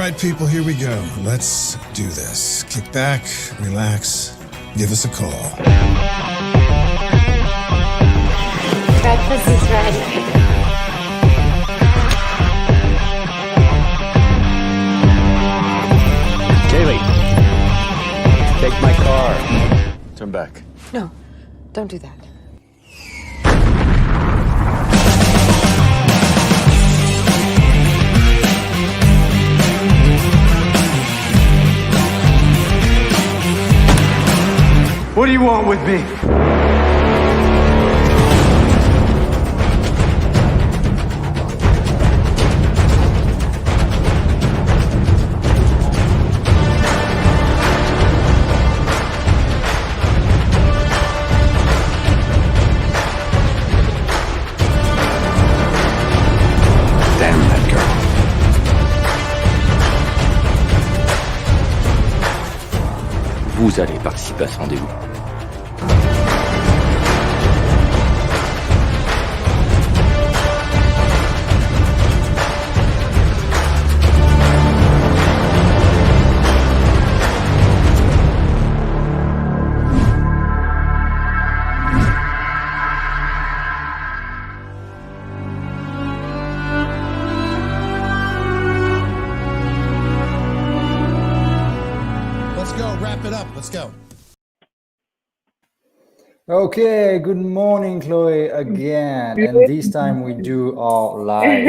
right, people, here we go. Let's do this. Kick back, relax, give us a call. Breakfast is ready. Kaylee, take my car. Turn back. No, don't do that. What do you want with me? Damn that girl. Vous allez participer à ce rendez-vous. Let's go, wrap it up. Let's go. Okay, good morning, Chloe, again. And this time we do our live.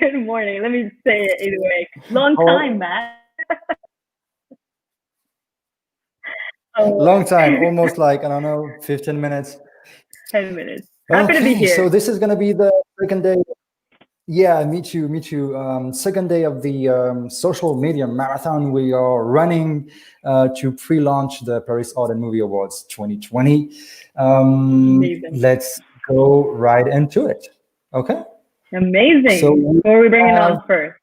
Good morning. Let me say it either way. Long time, Matt. Long time, almost like, I don't know, 15 minutes. 10 minutes. Happy to be here. So this is going to be the second day. Yeah, me too. Second day of the social media marathon. We are running to pre-launch the Paris Art and Movie Awards 2020. Let's go right into it. Okay? Amazing. So who are we bringing on first?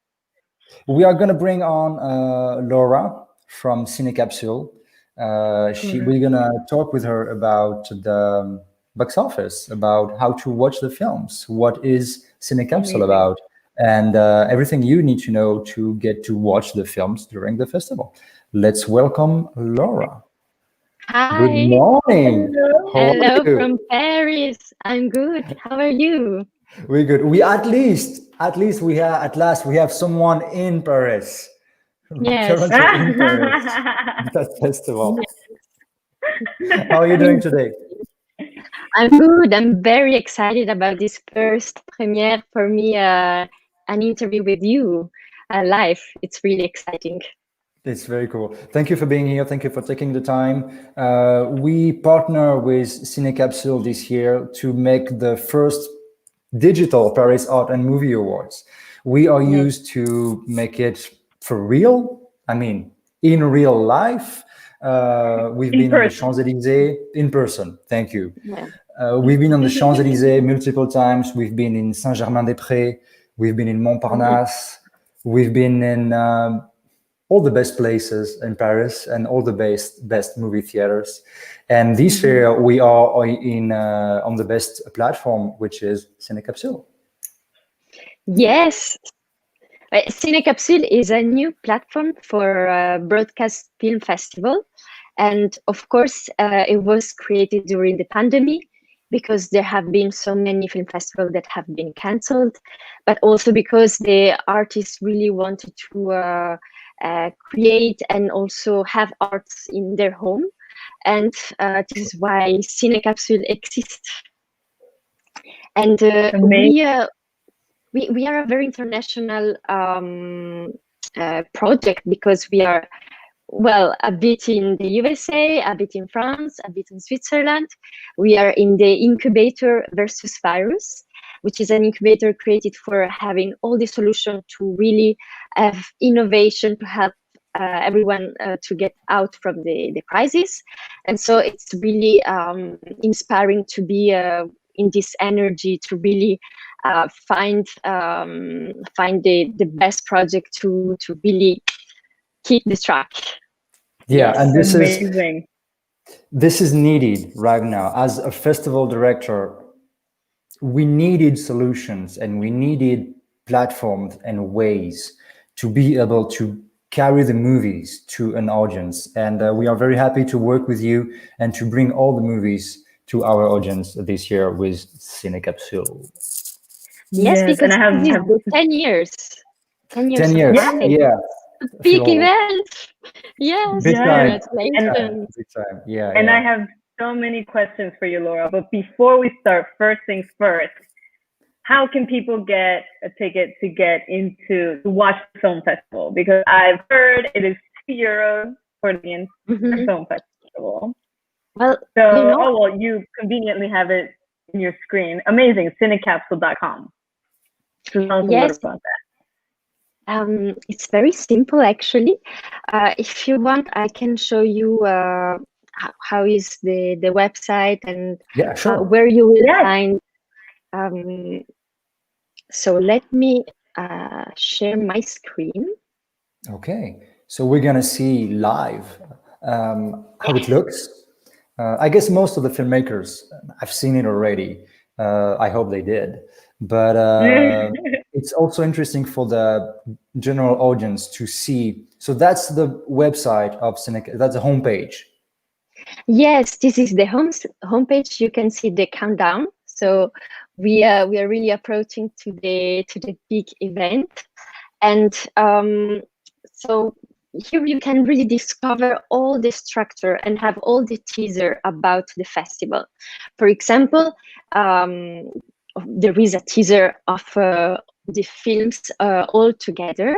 We are going to bring on Laura from Cinecapsule. We're going to talk with her about the box office, about how to watch the films, what is Cinecapsule about, and everything you need to know to get to watch the films during the festival. Let's welcome Laura. Hi. Good morning. Hello from Paris. I'm good. How are you? We're good. We at least we have someone in Paris. Yes. Currently in Paris. That festival. Yes. How are you doing today? I'm good. I'm very excited about this first premiere for me, an interview with you live. It's really exciting. It's very cool. Thank you for being here. Thank you for taking the time. We partner with Cinecapsule this year to make the first digital Paris Art and Movie Awards. We are used to make it for real. I mean, in real life. We've been on the Champs-Élysées in person. Thank you. Yeah. We've been on the Champs-Élysées multiple times. We've been in Saint-Germain-des-Prés. We've been in Montparnasse. We've been in all the best places in Paris and all the best movie theaters. And this year we are on the best platform, which is Cinecapsule. Yes. Cinecapsule is a new platform for broadcast film festival. And of course, it was created during the pandemic because there have been so many film festivals that have been cancelled, but also because the artists really wanted to create and also have arts in their home. And this is why Cinecapsule exists. And we are a very international project because we are, well, a bit in the USA, a bit in France, a bit in Switzerland. We are in the incubator versus virus, which is an incubator created for having all the solutions to really have innovation to help everyone to get out from the crisis. And so it's really inspiring to be in this energy to really find the best project to really keep this track. Yeah, and this amazing. This is needed right now. As a festival director, we needed solutions and we needed platforms and ways to be able to carry the movies to an audience. And we are very happy to work with you and to bring all the movies to our audience this year with Cinecapsule. Yes, because and I have, this is the 10 years. 10 years. 10 years, yeah. Big event. Yes, Big time. congratulations. Big time. Yeah. And yeah. I have so many questions for you, Laura. But before we start, first things first, how can people get a ticket to get into to watch the film festival? Because I've heard it is €2 for the film festival. Well, so you conveniently have it in your screen. Amazing, cinecapsule.com. So tell us a little about that. It's very simple, actually. If you want, I can show you how is the website and where you will find. So let me share my screen. Okay, so we're gonna see live how it looks. I guess most of the filmmakers have seen it already. I hope they did, but it's also interesting for the general audience to see. So that's the website of Cinecapsule. That's the homepage. Yes, this is the homepage. You can see the countdown. So we are really approaching to the big event, and so here you can really discover all the structure and have all the teaser about the festival. For example, there is a teaser of the films all together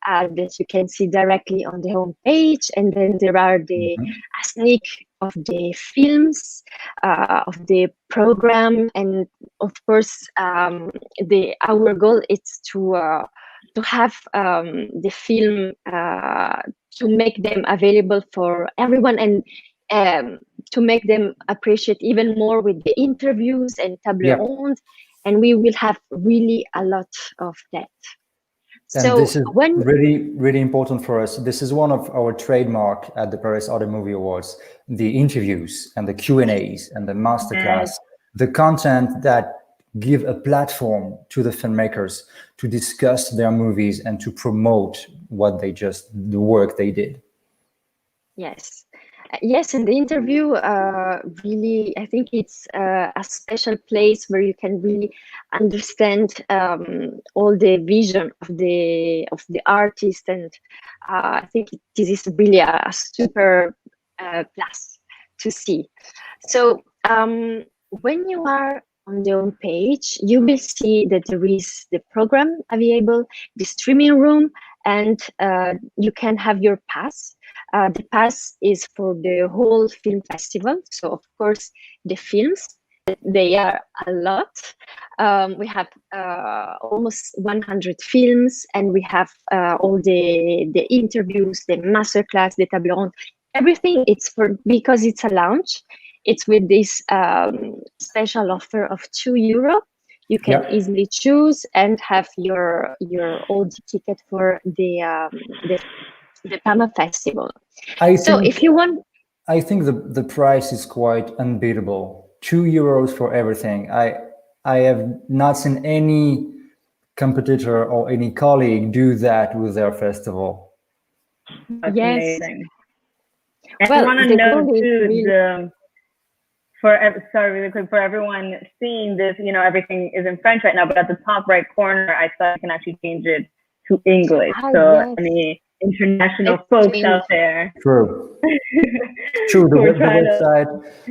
that you can see directly on the homepage, and then there are the sneak of the films, of the program, and of course our goal is to have the film to make them available for everyone, and to make them appreciate even more with the interviews and table rondes, and we will have really a lot of that. And so this is really important for us. This is one of our trademark at the Paris Art and Movie Awards: the interviews and the Q&As and the masterclass, the content that give a platform to the filmmakers to discuss their movies and to promote the work they did. Yes, and the interview really, I think it's a special place where you can really understand all the vision of the artist, and I think this is really a super plus to see. So when you are on the home page, you will see that there is the program available, the streaming room, and you can have your pass. The pass is for the whole film festival. So of course, the films, they are a lot. We have almost 100 films, and we have all the interviews, the masterclass, the table ronde, everything. It's because it's a launch. It's with this special offer of €2. You can easily choose and have your old ticket for the PAMA festival. If you want, I think the price is quite unbeatable. €2 for everything. I have not seen any competitor or any colleague do that with their festival. That's amazing. And I want to know too, really quick, for everyone seeing this, everything is in French right now, but at the top right corner, I thought you can actually change it to English. Any international folks out there. True.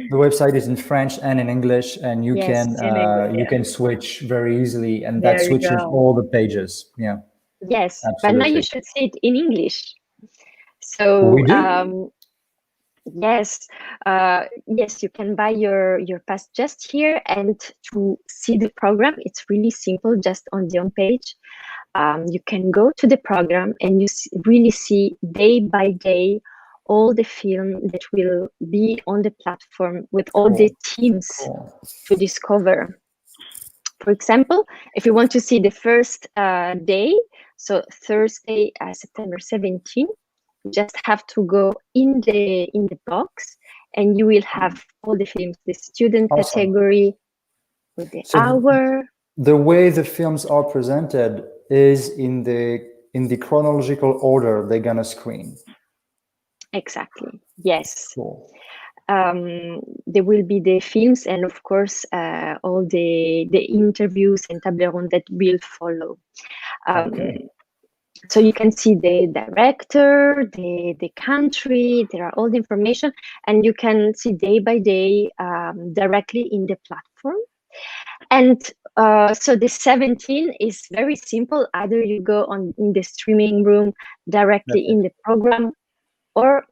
The website is in French and in English, and you can switch very easily, and that switches all the pages. Yeah. Yes, absolutely. But now you should see it in English. So we do. Yes, you can buy your pass just here, and to see the program, it's really simple. Just on the home page, you can go to the program, and you really see day by day all the film that will be on the platform with all the teams to discover. For example, if you want to see the first day, so Thursday, September 17th. You just have to go in the box, and you will have all the films, the student category with the hour. The way the films are presented is in the in the chronological order they're gonna screen. Exactly. Yes. Cool. There will be the films and of course all the interviews and table ronde that will follow. Okay. So you can see the director, the country, there are all the information, and you can see day by day directly in the platform. And so the 17 is very simple. Either you go in the streaming room directly in the program, or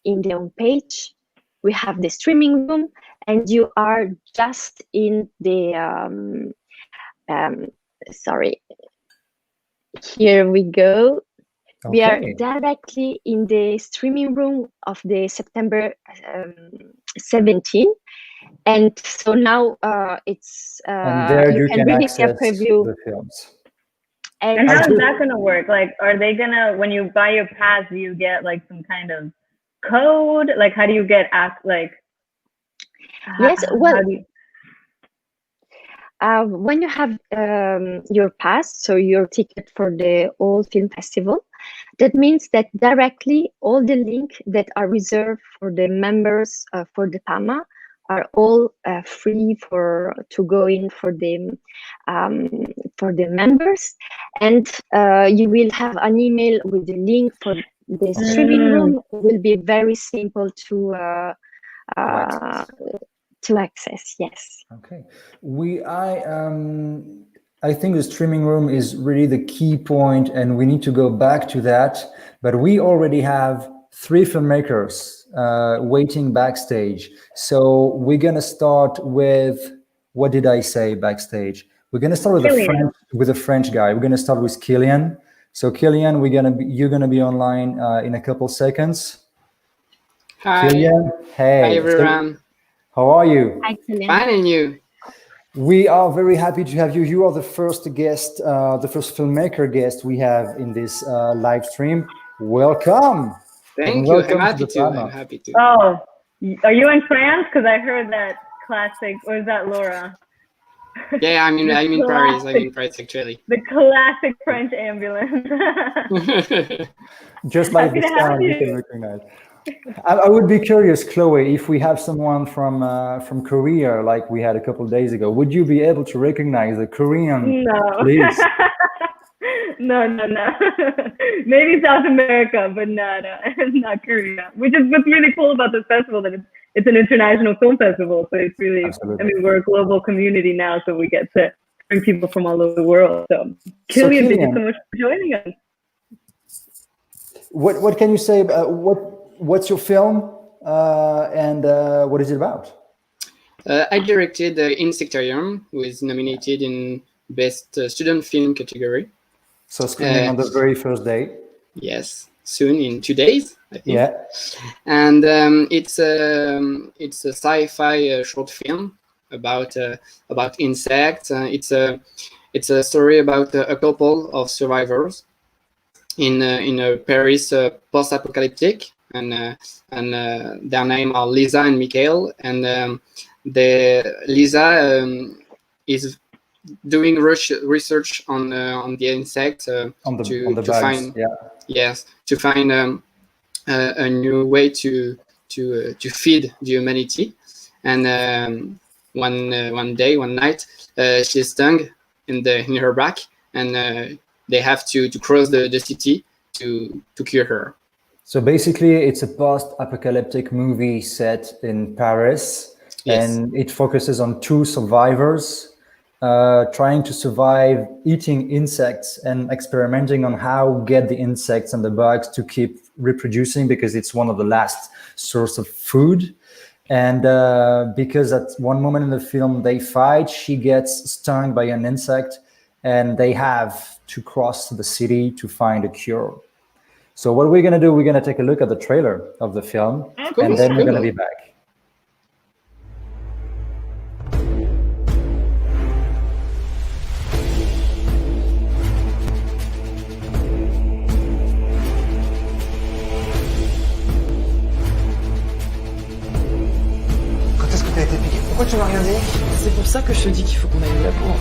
in the home page. We have the streaming room, and you are just in the sorry. Here we go. Okay. We are directly in the streaming room of the September 17, and so now it's and there you can really see a access preview. the films. And how is that gonna work? Like, are they gonna, when you buy your pass, do you get like some kind of code? Like, how do you get like? Yes, well, when you have your pass, so your ticket for the All Film Festival, that means that directly all the links that are reserved for the members for the PAMA are all free to go in for the members, and you will have an email with the link for the streaming room. It will be very simple to access. Yes. Okay. I think the streaming room is really the key point, and we need to go back to that. But we already have 3 filmmakers waiting backstage. So we're gonna start with, what did I say backstage? We're gonna start with a French guy. We're gonna start with Killian. So Killian, you're gonna be online in a couple seconds. Hi. Killian, hey. Hi everyone. How are you? Hi, Killian. Fine, and you? We are very happy to have you. You are the first guest, the first filmmaker guest we have in this live stream. Welcome. Thank you. I'm happy to. I'm happy to. Oh, are you in France? Because I heard that classic, or is that Laura? Yeah, I'm in Paris. I'm in Paris actually. The classic French ambulance. Just like the sound, you can recognize. I would be curious, Chloe, if we have someone from Korea, like we had a couple of days ago, would you be able to recognize the Korean? No. Please? No. Maybe South America, but not Korea. Which is what's really cool about this festival, that it's an international film festival. So it's really, Absolutely. I mean, we're a global community now, so we get to bring people from all over the world. So Killian, thank you so much for joining us. What can you say about what's your film and what is it about? I directed Insectarium, who is nominated in Best Student Film category. So screening on the very first day. Yes, soon in 2 days, I think. Yeah. And it's a sci-fi short film about insects. It's a story about a couple of survivors in a Paris post-apocalyptic, and their name are Lisa and Mikhail, and Lisa is doing research on the insects to find a new way to feed the humanity. And one night she's stung in her back, and they have to cross the city to cure her. So basically, it's a post-apocalyptic movie set in Paris, yes. And it focuses on 2 survivors trying to survive eating insects and experimenting on how get the insects and the bugs to keep reproducing, because it's one of the last source of food. And because at one moment in the film they fight, she gets stung by an insect, and they have to cross the city to find a cure. So what we're going to do, we're going to take a look at the trailer of the film, and then we're going to be back. Quand est-ce que t'as été piqué? Pourquoi tu m'as rien dit? C'est pour ça que je te dis qu'il faut qu'on aille au labo.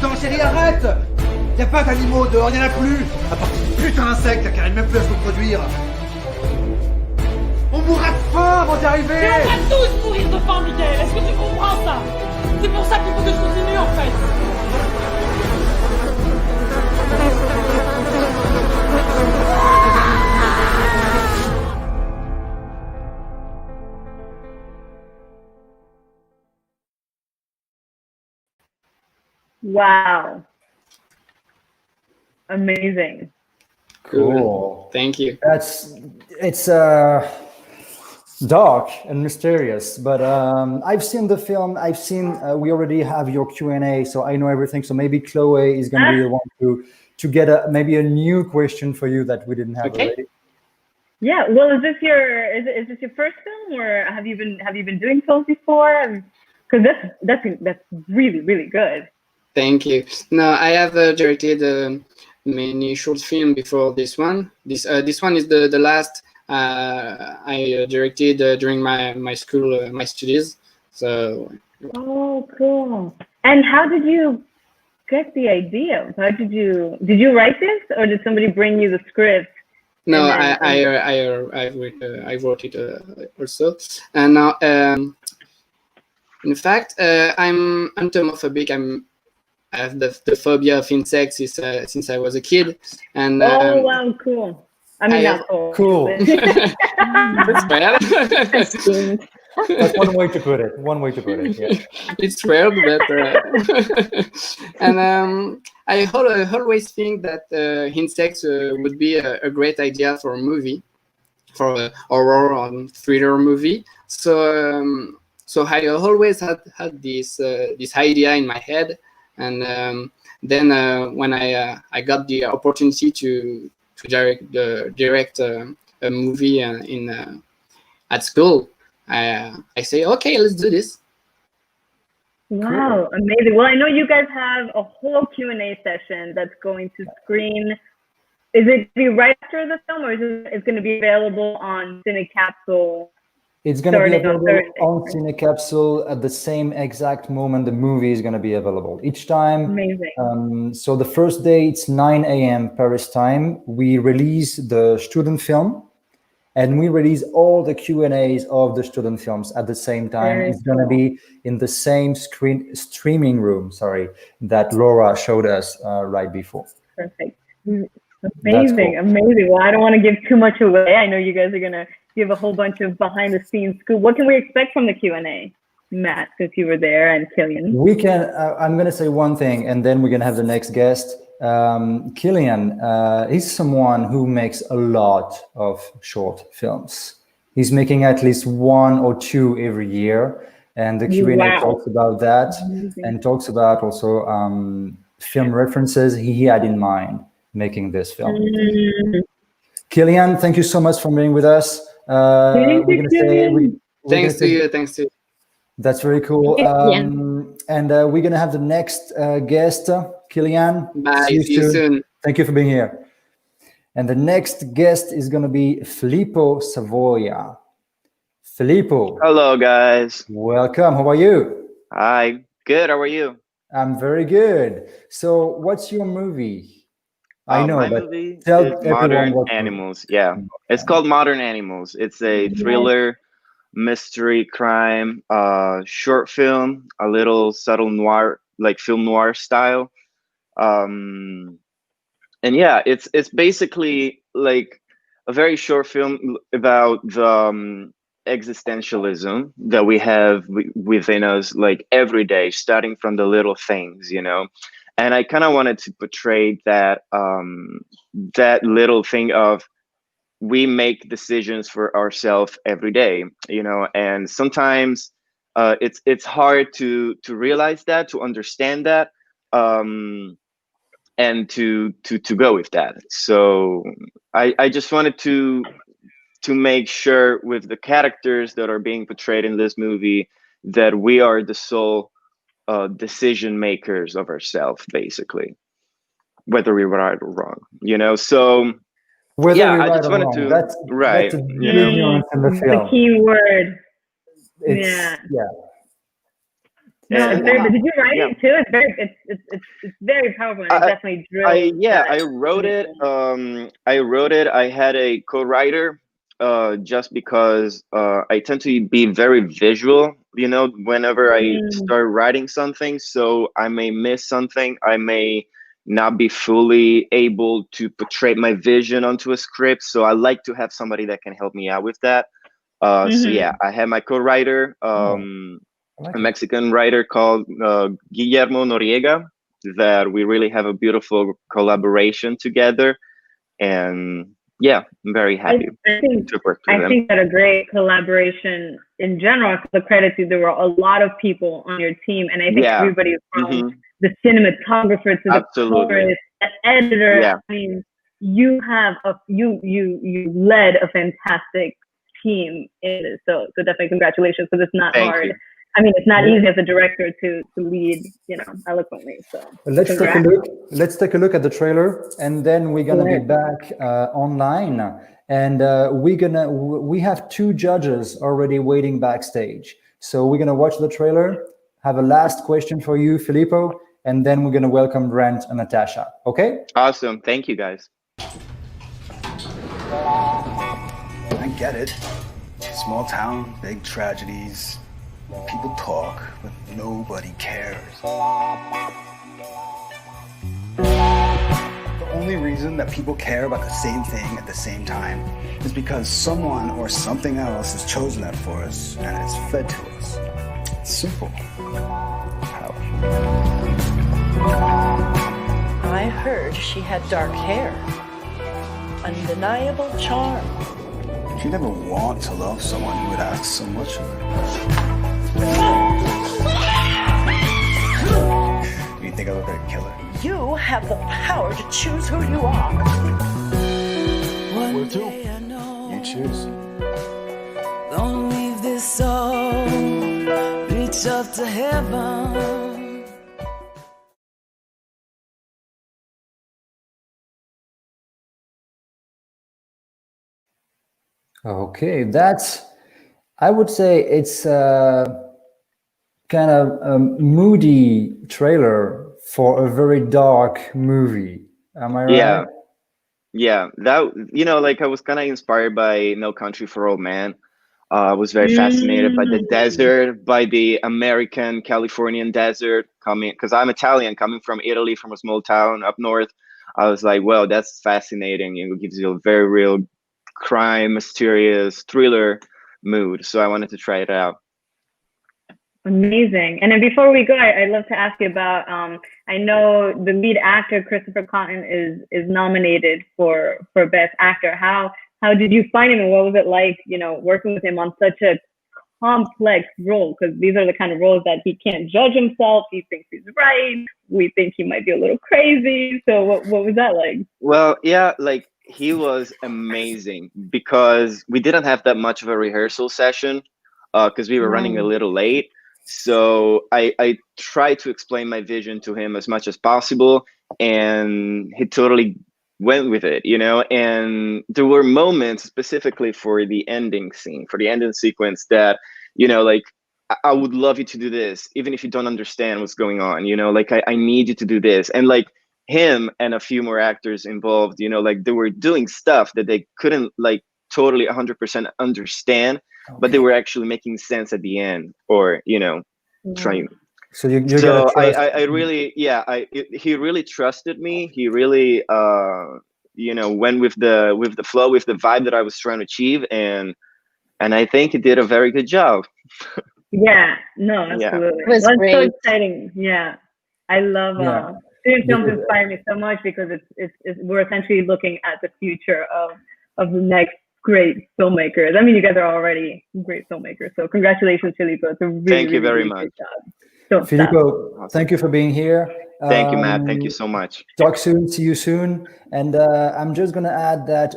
Non, chérie, arrête! Y a pas d'animaux dehors, y en a plus. À part ces putains d'insectes qui arrivent même plus à se reproduire. On mourra de faim avant d'y arriver. Et on va tous mourir de faim, Miguel. Est-ce que tu comprends ça? C'est pour ça qu'il faut que je continue, en fait. Wow. Amazing. Cool. Thank you. It's dark and mysterious, but I've seen the film. I've seen we already have your Q&A, so I know everything. So maybe Chloe is going to be the one to get maybe a new question for you that we didn't have already. Yeah. Well, is this your first film, or have you been doing films before? Because that's really good. Thank you. No, I have directed many short films before this one. This one is the last I directed during my school, my studies. So. Oh, cool. And how did you get the idea? How did you write this, or did somebody bring you the script? No, I wrote it also, and now in fact I'm entomophobic. I have the phobia of insects since I was a kid, and oh wow, cool. I mean, not cool. Cool. It's weird. That's one way to put it. One way to put it. Yeah. It's weird, but and I always think that insects would be a great idea for a movie, for a horror or thriller movie. So I always had this idea in my head. And then when I got the opportunity to direct a movie at school, I say, okay, let's do this. Wow, amazing. Well, I know you guys have a whole Q&A session that's going to screen. Is it be right after the film, or is it going to be available on Cinecapsule? It's going to be available on Cinecapsule at the same exact moment the movie is going to be available. Each time. Amazing. So the first day, it's 9 a.m. Paris time. We release the student film, and we release all the Q&As of the student films at the same time. It's going to be in the same streaming room, that Laura showed us right before. Perfect. Amazing, cool. Amazing. Well, I don't want to give too much away. I know you guys are going to give a whole bunch of behind the scenes scoop. What can we expect from the Q&A, Matt, since you were there, and Killian? We can, I'm going to say one thing, and then we're going to have the next guest. Killian is someone who makes a lot of short films. He's making at least 1 or 2 every year. And the Q&A talks about that. Amazing. And talks about also film references he had in mind making this film. Killian, thank you so much for being with us. Thanks to you. That's very cool. And we're going to have the next guest, Killian. Bye. See you soon. Thank you for being here. And the next guest is going to be Filippo Savoia. Filippo. Hello, guys. Welcome. How are you? Hi. Good. How are you? I'm very good. So what's your movie? I know, my but movie tell is Modern Animals. Yeah, it's called Modern Animals. It's a thriller, mystery, crime, short film, a little subtle noir, like film noir style. And yeah, it's basically like a very short film about the existentialism that we have within us, like every day, starting from the little things, you know. And I kind of wanted to portray that that little thing of we make decisions for ourselves every day, you know, and sometimes it's hard to realize that, to understand that, and to go with that. So I just wanted to make sure with the characters that are being portrayed in this movie that we are the sole decision makers of ourselves, basically, whether we're right or wrong, you know. So I just wanted to that's a nuance in the film. The key word. Yeah. No, it's And very. But did you write yeah. it too? It's very. It's very powerful. And it definitely drills. I wrote it. I had a co-writer, just because I tend to be very visual, whenever I start writing something. So I may miss something. I may not be fully able to portray my vision onto a script. So I like to have somebody that can help me out with that. So yeah, I had my co-writer, a Mexican writer called Guillermo Noriega, that we really have a beautiful collaboration together. And yeah, I'm very happy to work with them. I think that a great collaboration in general. The credit to, there were a lot of people on your team, and I think everybody from the cinematographer to the colorist, the editor. Yeah. I mean, you have you led a fantastic team in this. So definitely congratulations, because it's not hard. You. I mean, it's not easy as a director to lead, eloquently. So let's take a look. Let's take a look at the trailer, and then we're gonna be back online. And we have 2 judges already waiting backstage. So we're gonna watch the trailer. Have a last question for you, Filippo, and then we're gonna welcome BRENT and Natasha. Okay? Awesome. Thank you, guys. I get it. Small town, big tragedies. People talk, but nobody cares. The only reason that people care about the same thing at the same time is because someone or something else has chosen that for us, and it's fed to us. It's simple. Powerful. I heard she had dark hair. Undeniable charm. She'd never want to love someone who would ask so much of her. You think I look like a killer? You have the power to choose who you are. Where to? You choose. Don't leave this soul. Reach up to heaven. Okay, I would say it's kind of a moody trailer for a very dark movie. Am I right? Yeah. That, I was kind of inspired by No Country for Old Men. I was very fascinated by the desert, by the American Californian desert, because I'm Italian, coming from Italy, from a small town up north. I was like, well, that's fascinating. It gives you a very real crime, mysterious thriller mood. So I wanted to try it out. Amazing. And then before we go, I'd love to ask you about, I know the lead actor, Christopher Cotton, is nominated for Best Actor. How did you find him, and what was it like, working with him on such a complex role? Because these are the kind of roles that he can't judge himself. He thinks he's right. We think he might be a little crazy. So what was that like? Well, yeah, he was amazing, because we didn't have that much of a rehearsal session, because we were running a little late. So I tried to explain my vision to him as much as possible, and he totally went with it, and there were moments specifically for the ending scene, for the ending sequence, that, I would love you to do this, even if you don't understand what's going on, I need you to do this. And him and a few more actors involved, they were doing stuff that they couldn't totally 100% understand, but they were actually making sense at the end, or trying. So you I really, he really trusted me. He really went with the flow, with the vibe that I was trying to achieve, and I think he did a very good job. Yeah, no, absolutely. It was great. So exciting. Yeah, I love student films inspire me so much, because we're essentially looking at the future of the next great filmmakers. I mean, you guys are already great filmmakers, so congratulations, Filippo. It's a really, thank you very really much. Job. Filippo, thank you for being here. Thank you, Matt. Thank you so much. Talk soon. See you soon. And I'm just going to add that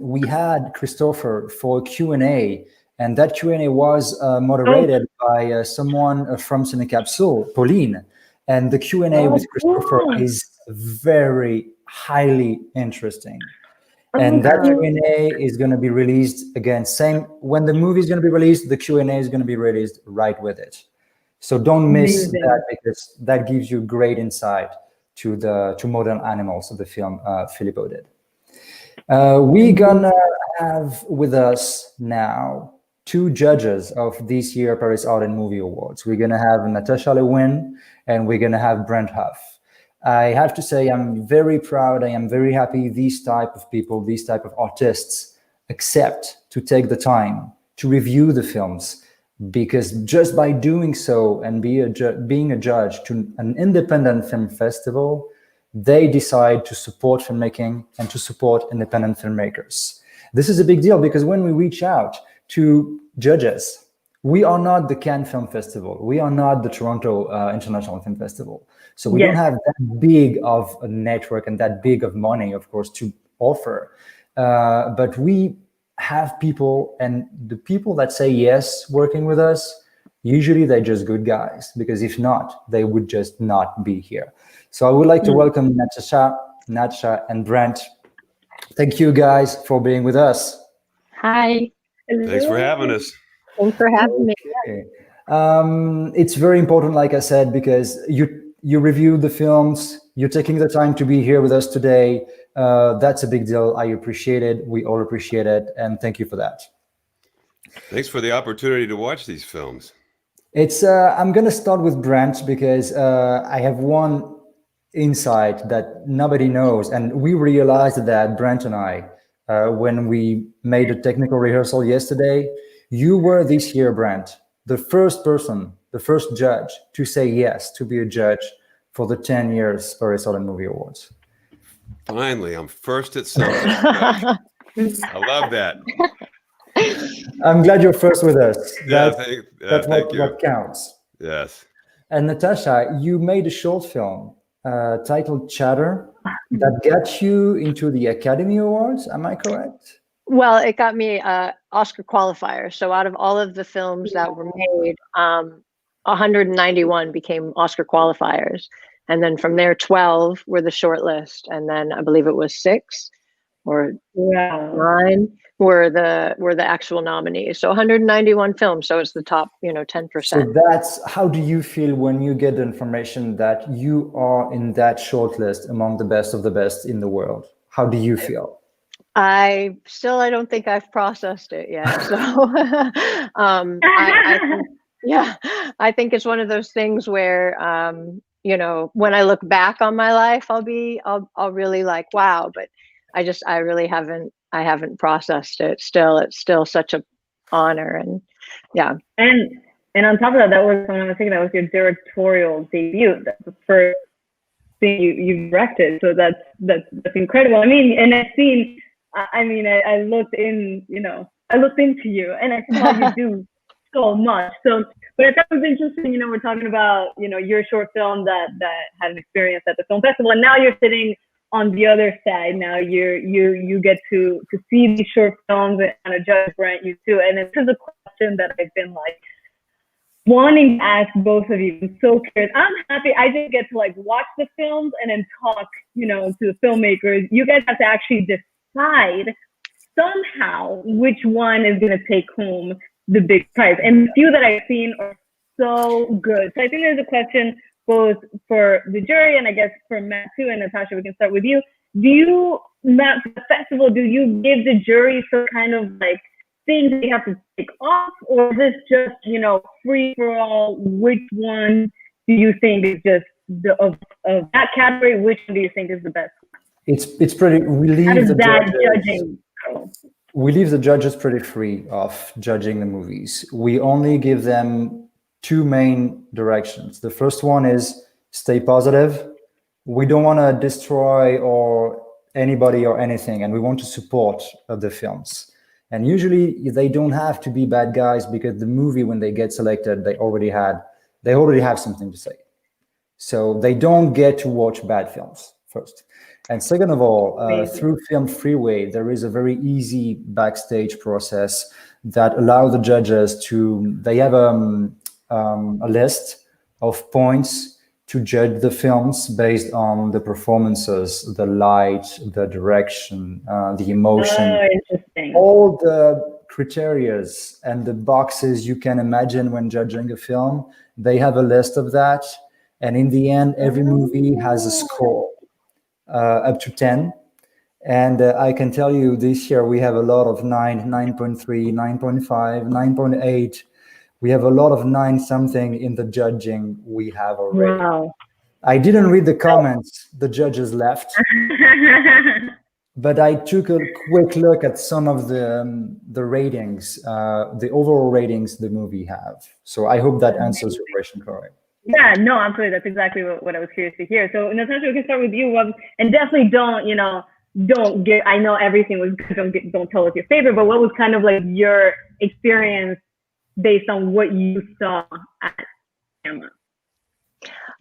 we had Christopher for Q&A, and that Q&A was moderated by someone from Cinecapsule, Pauline. And the Q&A with Christopher is very highly interesting. And that Q&A is going to be released again. Same when the movie is going to be released, the Q&A is going to be released right with it. So don't miss Amazing. that, because that gives you great insight to modern animals of the film Filippo did. We're gonna have with us now 2 judges of this year Paris Art and Movie Awards. We're gonna have NATASHA LEWIN and we're gonna have BRENT HUFF. I have to say I'm very proud, I am very happy these type of people, these type of artists accept to take the time to review the films, because just by doing so and being a judge to an independent film festival, they decide to support filmmaking and to support independent filmmakers. This is a big deal, because when we reach out to judges, we are not the Cannes Film Festival, we are not the Toronto International Film Festival. So we don't have that big of a network and that big of money, of course, to offer. But we have people, and the people that say yes working with us, usually they're just good guys, because if not, they would just not be here. So I would like to welcome NATASHA, and BRENT. Thank you guys for being with us. Hi. Thanks for having us. Thanks for having me. Okay. It's very important, like I said, because you review the films, you're taking the time to be here with us today. That's a big deal. I appreciate it. We all appreciate it. And thank you for that. Thanks for the opportunity to watch these films. It's I'm going to start with BRENT, because I have one insight that nobody knows. And we realized that, BRENT and I, when we made a technical rehearsal yesterday, you were this year, BRENT, the first person, the first judge to say yes to be a judge for the 10 years Paris Art and Movie Awards. Finally, I'm first at something. I love that. I'm glad you're first with us. Yeah, That's thank you. what counts. Yes. And NATASHA, you made a short film titled Chatter that got you into the Academy Awards. Am I correct? Well, it got me Oscar qualifier. So out of all of the films that were made, 191 became Oscar qualifiers. And then from there, 12 were the short list. And then I believe it was 6 or 9 were the actual nominees. So 191 films. So it's the top, 10%. So that's, how do you feel when you get the information that you are in that short list among the best of the best in the world? How do you feel? I don't think I've processed it yet. So I think it's one of those things where, when I look back on my life, I'll really like, wow, but I really haven't processed it. It's still such an honor. And yeah. And on top of that, that was your directorial debut. That's the first thing you directed. So that's incredible. I mean, and I've seen, I looked into you, and I saw you do so much. So, but I thought it was interesting, we're talking about, your short film that had an experience at the film festival, and now you're sitting on the other side. Now you get to see these short films and kind of judge BRENT, you too. And this is a question that I've been wanting to ask both of you. I'm so curious. I'm happy I just get to watch the films and then talk, to the filmmakers. You guys have to actually decide somehow which one is going to take home the big prize. And the few that I've seen are so good. So I think there's a question both for the jury and I guess for Matt too, and NATASHA, we can start with you. Matt, for the festival, do you give the jury some kind of things they have to take off, or is this just, free for all? Which one do you think is just of that category? Which one do you think is the best? It's pretty, we leave the judges pretty free of judging the movies. We only give them 2 main directions. The first one is stay positive. We don't want to destroy or anybody or anything, and we want to support the films. And usually they don't have to be bad guys, because the movie, when they get selected, they already have something to say. So they don't get to watch bad films first. And second of all, through Film Freeway, there is a very easy backstage process that allows the judges they have a list of points to judge the films based on the performances, the light, the direction, the emotion, all the criterias and the boxes you can imagine when judging a film. They have a list of that. And in the end, every movie has a score up to 10. And I can tell you this year, we have a lot of 9, 9.3, 9.5, 9.8. We have a lot of 9 something in the judging we have already. Wow. I didn't read the comments the judges left, but I took a quick look at some of the ratings, the overall ratings the movie have. So I hope that answers your question, Corey. Yeah, no, absolutely. That's exactly what I was curious to hear. So Natasha, we can start with you. And definitely don't get, I know everything was good. Don't tell us your favorite, but what was kind of like your experience based on what you saw at cinema?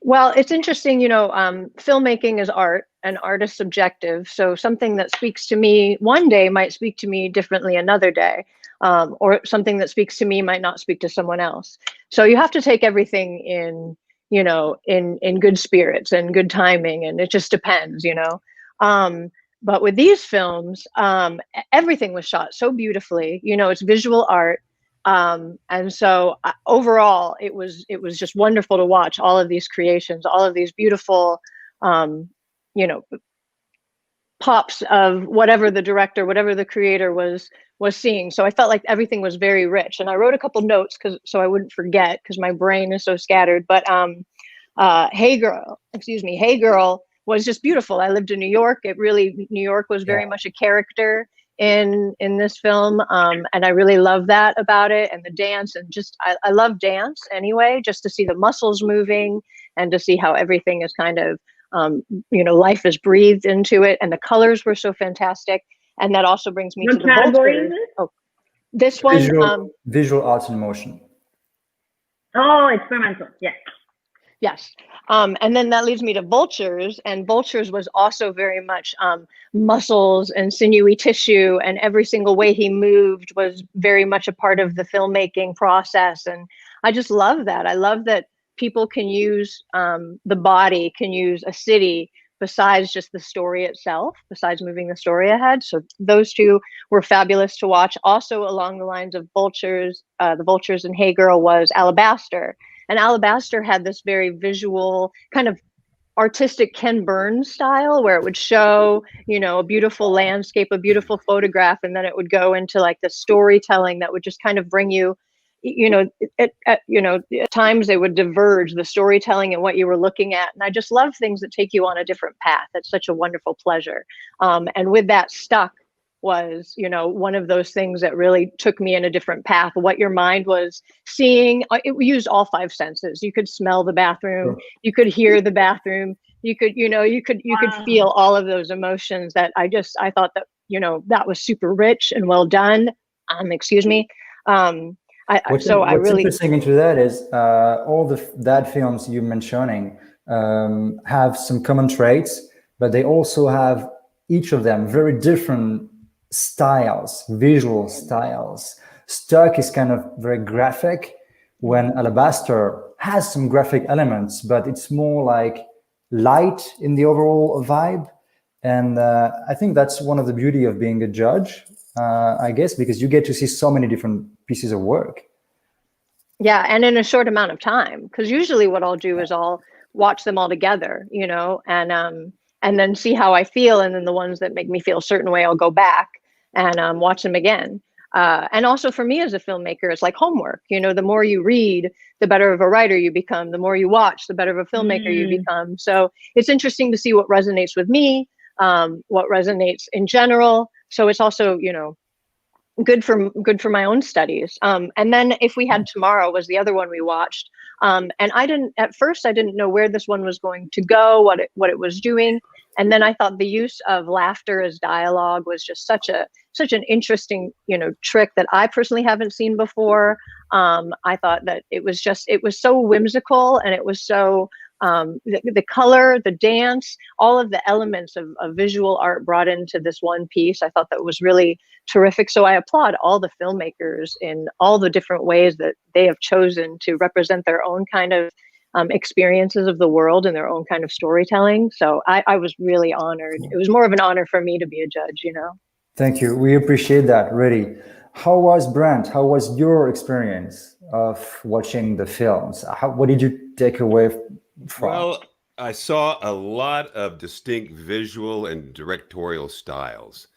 Well, it's interesting, filmmaking is art and art is subjective. So something that speaks to me one day might speak to me differently another day, or something that speaks to me might not speak to someone else. So you have to take everything in good spirits and good timing, and it just depends, But with these films, everything was shot so beautifully. It's visual art. And so overall, it was just wonderful to watch all of these creations, all of these beautiful, pops of whatever the director, whatever the creator was seeing. So I felt like everything was very rich. And I wrote a couple notes so I wouldn't forget, because my brain is so scattered. But Hey Girl was just beautiful. I lived in New York. New York was very much a character in this film, and I really love that about it, and the dance, and just I love dance anyway, just to see the muscles moving and to see how everything is kind of life is breathed into it, and the colors were so fantastic. And that also brings me to the Vultures. Oh, this one, visual arts in motion. Oh, experimental. Yes. And then that leads me to Vultures, and Vultures was also very much muscles and sinewy tissue, and every single way he moved was very much a part of the filmmaking process. And I just love that. I love that people can use the body, can use a city besides just the story itself, besides moving the story ahead. So those two were fabulous to watch. Also along the lines of Vultures, the Vultures and Hey Girl was Alabaster. And Alabaster had this very visual, kind of artistic Ken Burns style, where it would show, a beautiful landscape, a beautiful photograph, and then it would go into like the storytelling that would just kind of bring you, at times they would diverge, the storytelling and what you were looking at. And I just love things that take you on a different path. That's such a wonderful pleasure. And with that Stuck was, one of those things that really took me in a different path. What your mind was seeing, it used all 5 senses. You could smell the bathroom, you could hear the bathroom, you could feel all of those emotions that I thought that, that was super rich and well done. Excuse me. What's interesting into that is all that films you're mentioning have some common traits, but they also have, each of them, very different styles, visual styles. Stuck is kind of very graphic, when Alabaster has some graphic elements, but it's more like light in the overall vibe. And I think that's one of the beauty of being a judge, I guess, because you get to see so many different pieces of work. Yeah, and in a short amount of time, because usually what I'll do is I'll watch them all together, and then see how I feel, and then the ones that make me feel a certain way, I'll go back and watch them again. And also for me as a filmmaker, it's like homework. The more you read, the better of a writer you become. The more you watch, the better of a filmmaker you become. So it's interesting to see what resonates with me, what resonates in general. So it's also, good for my own studies. And then If We Had Tomorrow was the other one we watched. And at first I didn't know where this one was going to go, what it was doing. And then I thought the use of laughter as dialogue was just such an interesting, trick that I personally haven't seen before. I thought that it was so whimsical, and it was so, the color, the dance, all of the elements of visual art brought into this one piece. I thought that was really terrific. So I applaud all the filmmakers in all the different ways that they have chosen to represent their own kind of experiences of the world and their own kind of storytelling. So I was really honored. It was more of an honor for me to be a judge, Thank you. We appreciate that, really. How was Brent? How was your experience of watching the films? What did you take away from? Well, I saw a lot of distinct visual and directorial styles,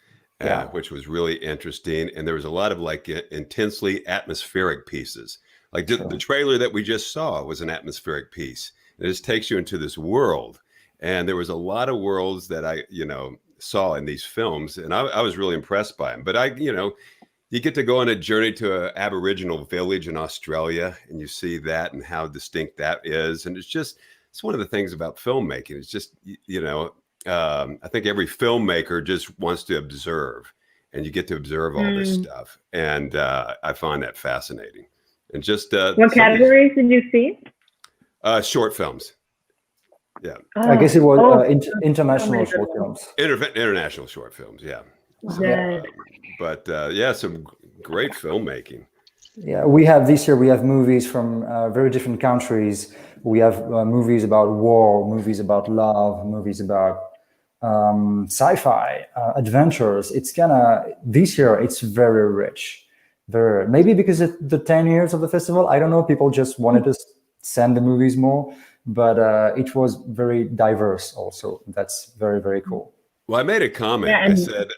which was really interesting. And there was a lot of like intensely atmospheric pieces. Like the trailer that we just saw was an atmospheric piece. It just takes you into this world. And there was a lot of worlds that I, saw in these films, and I was really impressed by them. But you get to go on a journey to an Aboriginal village in Australia, and you see that and how distinct that is. And it's one of the things about filmmaking. It's just, I think every filmmaker just wants to observe, and you get to observe all this stuff. And I find that fascinating. And just what categories did you see? Short films. Yeah. I guess it was international short films. International short films, yeah. Wow. But some great filmmaking. Yeah, we have this year, we have movies from very different countries. We have movies about war, movies about love, movies about sci-fi, adventures. It's this year, it's very rich. Maybe because of the 10 years of the festival, I don't know, people just wanted to send the movies more, but it was very diverse also. That's very, very cool. Well, I made a comment. I said,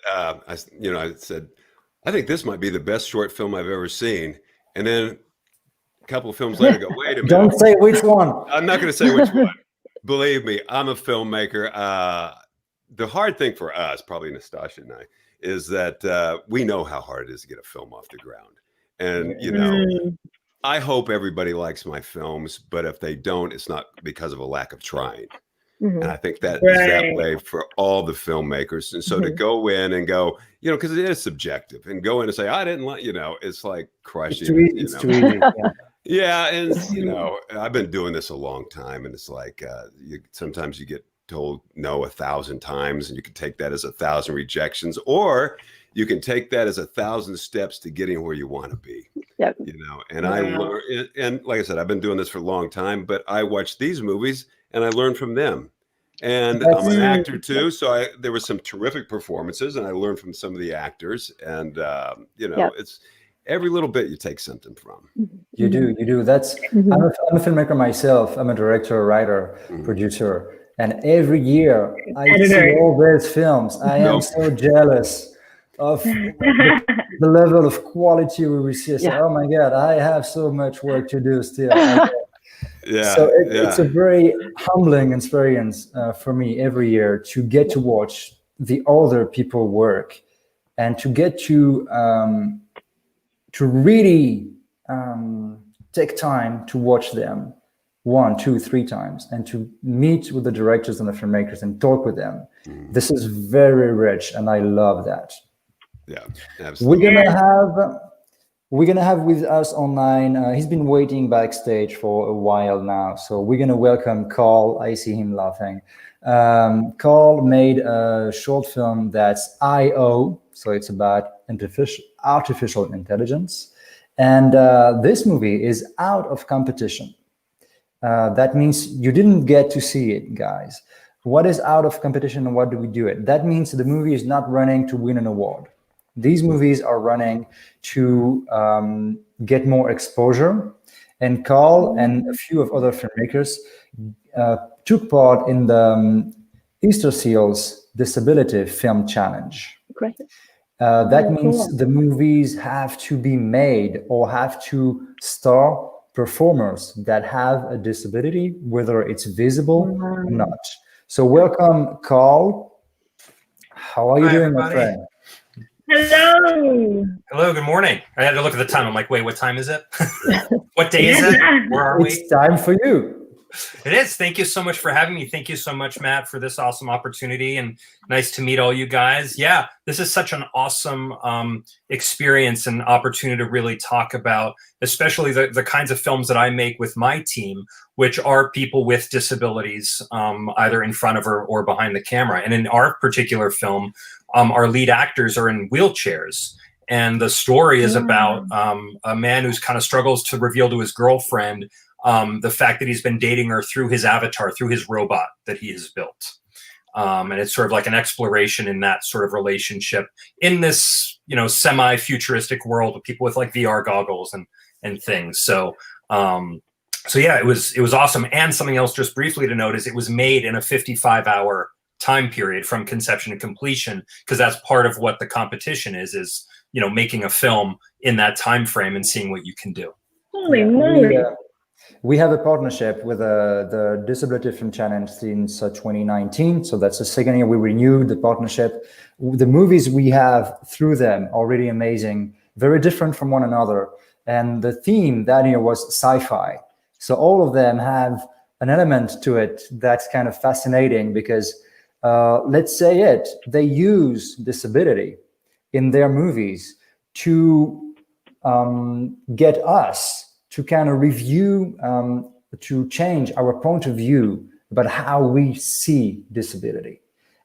I think this might be the best short film I've ever seen. And then a couple of films later, go, wait a minute. Don't say which one. I'm not going to say which one. Believe me, I'm a filmmaker. The hard thing for us, probably NATASHA and I, is that we know how hard it is to get a film off the ground. And, I hope everybody likes my films, but if they don't, it's not because of a lack of trying. And I think that is that way for all the filmmakers. And so to go in and go, because it is subjective, and go in and say, I didn't like, it's like crushing. It's too easy. Yeah. And, I've been doing this a long time, and it's like, sometimes you get told no 1,000 times, and you can take that as 1,000 rejections, or you can take that as 1,000 steps to getting where you want to be. Yep. And I learned, and like I said, I've been doing this for a long time, but I watch these movies and I learn from them. And I'm an actor too, so there were some terrific performances, and I learned from some of the actors. And it's every little bit you take something from. You do. That's I'm a filmmaker myself. I'm a director, writer, producer, and every year I see all these films. I am so jealous of the level of quality we receive. So, oh my God, I have so much work to do still. So it's a very humbling experience for me every year to get to watch the other people work, and to get to really take time to watch them 1, 2, 3 times, and to meet with the directors and the filmmakers and talk with them. This is very rich, and I love that. Yeah, absolutely. We're gonna have with us online. He's been waiting backstage for a while now, so we're gonna welcome Carl. I see him laughing. Carl made a short film that's I.O., so it's about artificial intelligence, and this movie is out of competition. That means you didn't get to see it, guys. What is out of competition, and what do we do it? That means the movie is not running to win an award. These movies are running to get more exposure. And Carl and a few of other filmmakers took part in the Easter Seals Disability Film Challenge. Great. That means the movies have to be made or have to star performers that have a disability, whether it's visible or not. So welcome, Carl. How are you doing, my friend? Hello. Hello, good morning. I had to look at the time. I'm like, wait, what time is it? What day is it? Where are we? It's time for you. It is. Thank you so much for having me. Thank you so much, Matt, for this awesome opportunity, and nice to meet all you guys. Yeah, this is such an awesome experience and opportunity to really talk about, especially the kinds of films that I make with my team, which are people with disabilities, either in front of or behind the camera. And in our particular film, our lead actors are in wheelchairs. And the story is about a man who's kind of struggles to reveal to his girlfriend the fact that he's been dating her through his avatar, through his robot that he has built. And it's sort of like an exploration in that sort of relationship in this, you know, semi-futuristic world with people with like VR goggles and things. So, so yeah, it was awesome. And something else just briefly to note is it was made in a 55-hour time period from conception to completion, because that's part of what the competition is, you know, making a film in that time frame and seeing what you can do. Holy moly. We have a partnership with the Disability Film Challenge since 2019. So that's the second year we renewed the partnership. The movies we have through them are really amazing, very different from one another. And the theme that year was sci-fi. So all of them have an element to it that's kind of fascinating because let's say they use disability in their movies to get us to kind of review, to change our point of view about how we see disability.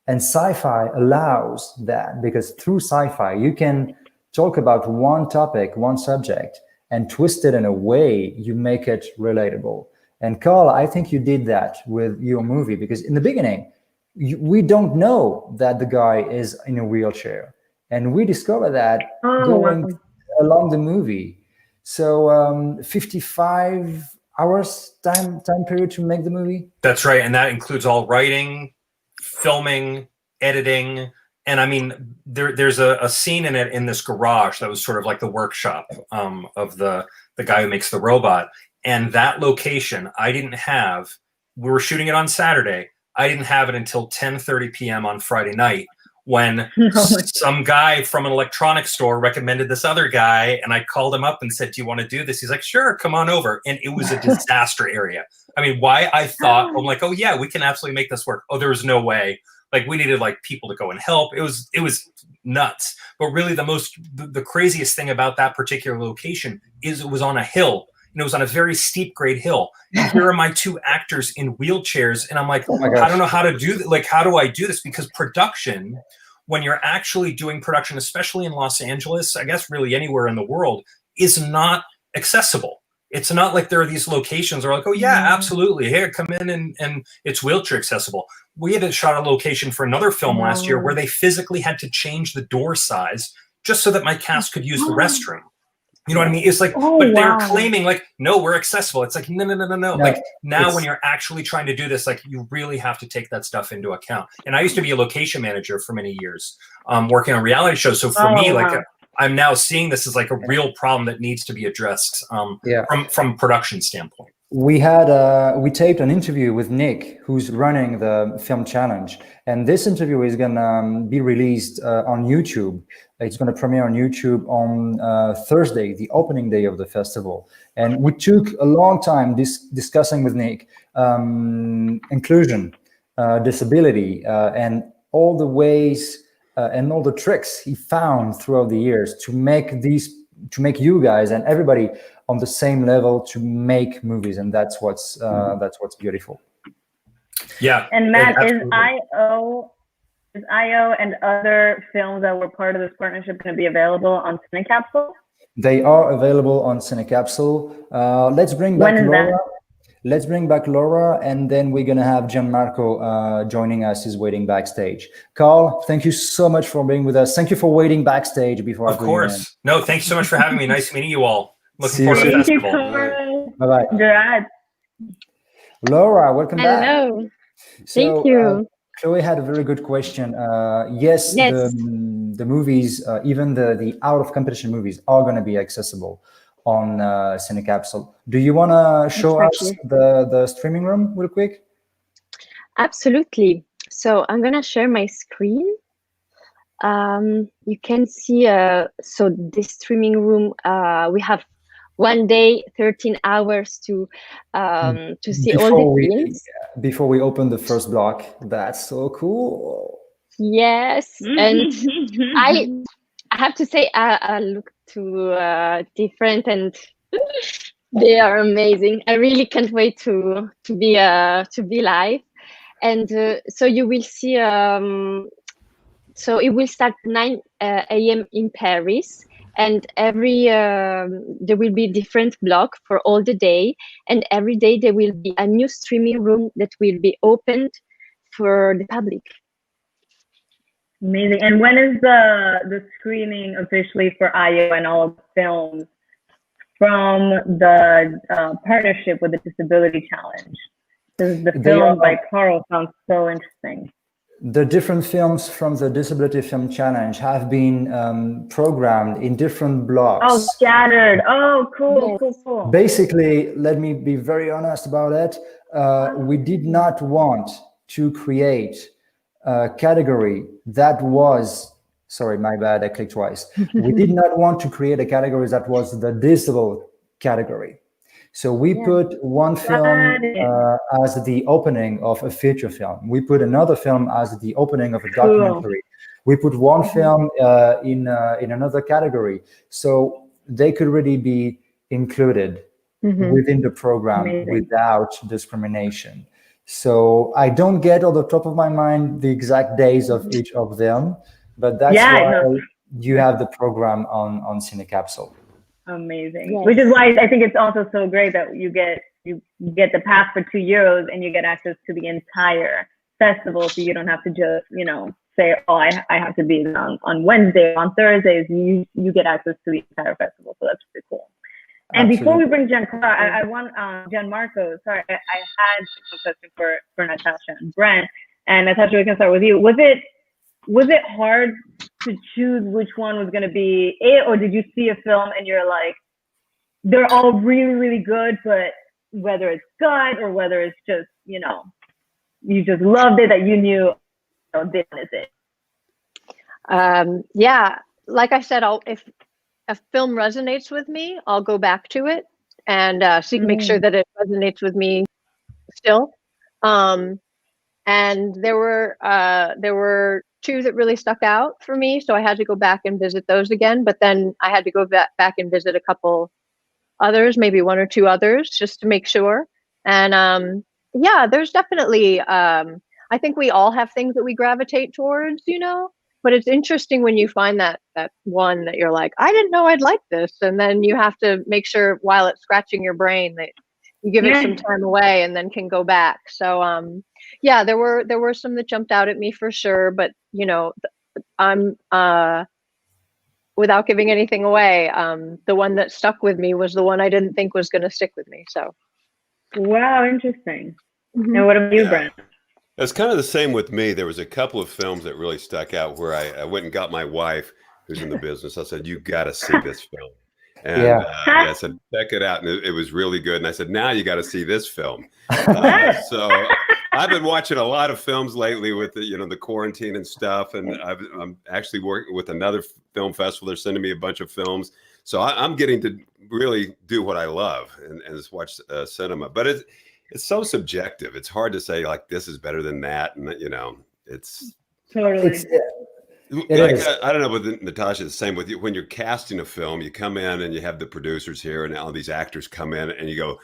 And sci-fi allows that, because through sci-fi, you can talk about one topic, one subject, and twist it in a way you make it relatable. And Carl, I think you did that with your movie, because in the beginning, we don't know that the guy is in a wheelchair. And we discover that going along the movie. So 55 hours time period to make the movie? That's right. And that includes all writing, filming, editing. And I mean, there's a scene in it in this garage that was sort of like the workshop of the guy who makes the robot. And that location, we were shooting it on Saturday. I didn't have it until 10:30 p.m. on Friday night, when some guy from an electronics store recommended this other guy, and I called him up and said, do you want to do this? He's like, sure, come on over. And it was a disaster area. I mean, why I thought, I'm like, oh yeah, we can absolutely make this work. Oh, there was no way. Like, we needed like people to go and help. It was nuts. But really the craziest thing about that particular location is it was on a hill. And it was on a very steep grade hill. And here are my two actors in wheelchairs. And I'm like, I don't know how to do that. Like, how do I do this? Because production, when you're actually doing production, especially in Los Angeles, I guess really anywhere in the world, is not accessible. It's not like there are these locations where like, oh yeah, absolutely. Here, come in and it's wheelchair accessible. We had shot a location for another film last year where they physically had to change the door size just so that my cast could use the restroom. You know what I mean? It's like, but they're claiming like, no, we're accessible. It's like, no. Like now when you're actually trying to do this, like you really have to take that stuff into account. And I used to be a location manager for many years, working on reality shows. So for me, like I'm now seeing this as like a real problem that needs to be addressed from production standpoint. We taped an interview with Nick, who's running the film challenge. And this interview is gonna be released on YouTube. It's going to premiere on YouTube on Thursday, the opening day of the festival. And we took a long time discussing with Nick inclusion, disability, and all the ways and all the tricks he found throughout the years to make you guys and everybody on the same level to make movies. And that's what's beautiful. Yeah. And Matt, is IO and other films that were part of this partnership going to be available on Cinecapsule? They are available on Cinecapsule. Let's bring back Laura. Let's bring back Laura, and then we're going to have Gianmarco joining us. He's waiting backstage. Carl, thank you so much for being with us. Thank you for waiting backstage before. Of course. No, thanks so much for having me. Nice meeting you all. Looking forward to the festival. Bye-bye. Congrats. Laura, welcome back. Hello. So, thank you. Chloe had a very good question. Yes. The movies, even the out of competition movies, are going to be accessible on Cinecapsule. Do you want to show us the streaming room real quick? Absolutely. So I'm going to share my screen. You can see, so this streaming room, we have 1 day, 13 hours to see all the films. Before we open the first block. That's so cool. Yes. And I have to say, I look to different, and they are amazing. I really can't wait to be live. And so you will see, so it will start 9 a.m. in Paris. And there will be different block for all the day. And every day there will be a new streaming room that will be opened for the public. Amazing. And when is the screening officially for IO and all of the films from the partnership with the Disability Challenge? Because the film by Carl sounds so interesting. The different films from the Disability Film Challenge have been programmed in different blocks. Oh, scattered. Oh, cool, cool, cool. Basically, let me be very honest about it. We did not want to create a category that was, sorry, my bad, I clicked twice. We did not want to create a category that was the disabled category. So we put one film as the opening of a feature film. We put another film as the opening of a documentary. We put one film in another category. So they could really be included within the program without discrimination. So I don't get on the top of my mind the exact days of each of them, but that's why you have the program on Cinecapsule. Amazing. Yes. Which is why I think it's also so great that you get the pass for €2 and you get access to the entire festival, so you don't have to just, you know, say, oh, I have to be on Wednesday, on Thursdays. You get access to the entire festival, so that's pretty cool. And before we bring Giancarlo, I want Gianmarco. Sorry, I had a question for Natasha and Brent. And Natasha, we can start with you. Was it hard to choose which one was going to be it, or did you see a film and you're like, they're all really, really good, but whether it's gut or whether it's just, you know, you just loved it, that you knew, you know, this is it? Yeah, like I said, if a film resonates with me, I'll go back to it and make sure that it resonates with me still. And there were two that really stuck out for me, so I had to go back and visit those again. But then I had to go back and visit a couple others, maybe one or two others, just to make sure. And yeah, there's definitely I think we all have things that we gravitate towards, you know. But it's interesting when you find that one that you're like, I didn't know I'd like this, and then you have to make sure while it's scratching your brain that you give it some time away and then can go back. So yeah, there were some that jumped out at me for sure, but you know, I'm without giving anything away, the one that stuck with me was the one I didn't think was going to stick with me. So wow, interesting. And what about you, Brent? It's kind of the same with me. There was a couple of films that really stuck out where I went and got my wife, who's in the business. I said, you got to see this film. And I said, check it out. And it was really good. And I said, now you got to see this film. So I've been watching a lot of films lately with the, you know, the quarantine and stuff. And I'm actually working with another film festival. They're sending me a bunch of films. So I'm getting to really do what I love and just watch cinema. But it's so subjective. It's hard to say like this is better than that, and you know, it's totally. I don't know, but Natasha, the same with you. When you're casting a film, you come in and you have the producers here, and all these actors come in, and you go,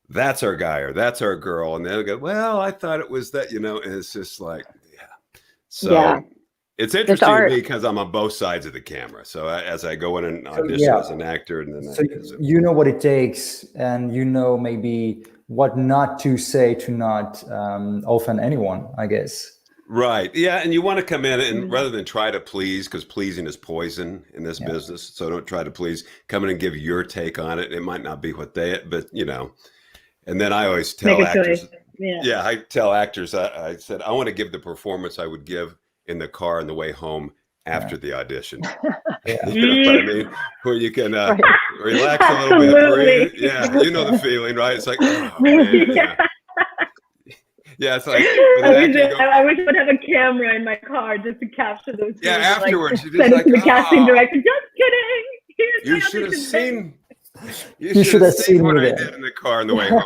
"That's our guy," or "That's our girl," and they'll go, "Well, I thought it was that," you know. And it's just like, So it's interesting to me because I'm on both sides of the camera. So as I go in and audition as an actor, and then you know what it takes, and you know maybe what not to say to not offend anyone, I guess. Right. Yeah. And you want to come in and rather than try to please, because pleasing is poison in this business. So don't try to please. Come in and give your take on it. It might not be what but you know, and then I always tell actors, I tell actors, I said, I want to give the performance I would give in the car on the way home after the audition. You know what I mean? Where you can relax a little bit, breathe. Yeah, you know the feeling, right? It's like, oh, man, it's like I wish I would have a camera in my car just to capture those. Yeah, afterwards, like, send it to the casting director. Just kidding. You should have seen. You should have seen what I did in the car on the way home.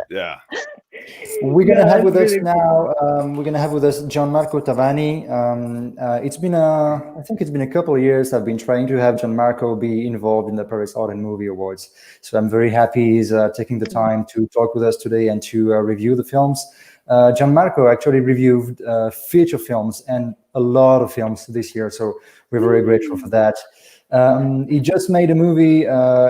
Yeah. We're gonna have with us now. We're gonna have with us Gianmarco Tavani. It's been I think it's been a couple of years. I've been trying to have Gianmarco be involved in the Paris Art and Movie Awards. So I'm very happy he's taking the time to talk with us today and to review the films. Gianmarco actually reviewed feature films and a lot of films this year. So we're very grateful for that. He just made a movie.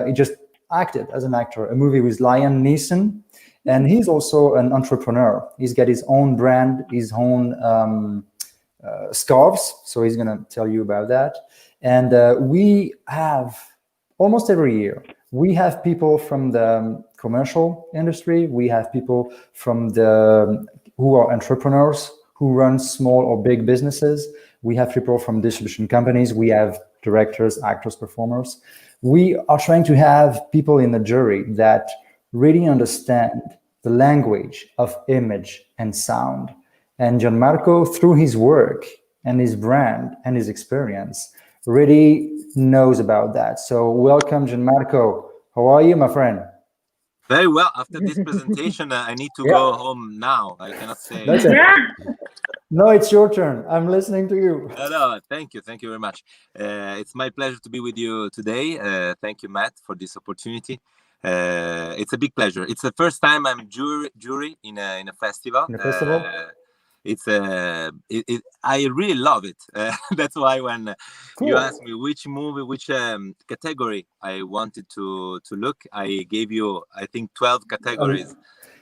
He just acted as an actor, a movie with Liam Neeson. And he's also an entrepreneur. He's got his own brand, his own scarves. So he's going to tell you about that. And we have almost every year, we have people from the commercial industry. We have people from who are entrepreneurs, who run small or big businesses. We have people from distribution companies. We have directors, actors, performers. We are trying to have people in the jury that really understand the language of image and sound. And Gianmarco, through his work and his brand and his experience, really knows about that. So welcome, Gianmarco. How are you, my friend? Very well. After this presentation, I need to go home now. I cannot say. That's it. No, it's your turn. I'm listening to you. No, thank you. Thank you very much. It's my pleasure to be with you today. Thank you, Matt, for this opportunity. It's a big pleasure. It's the first time I'm jury in a festival. In a festival? I really love it. That's why when Cool. you asked me which movie, which category I wanted to look, I gave you, I think, 12 categories.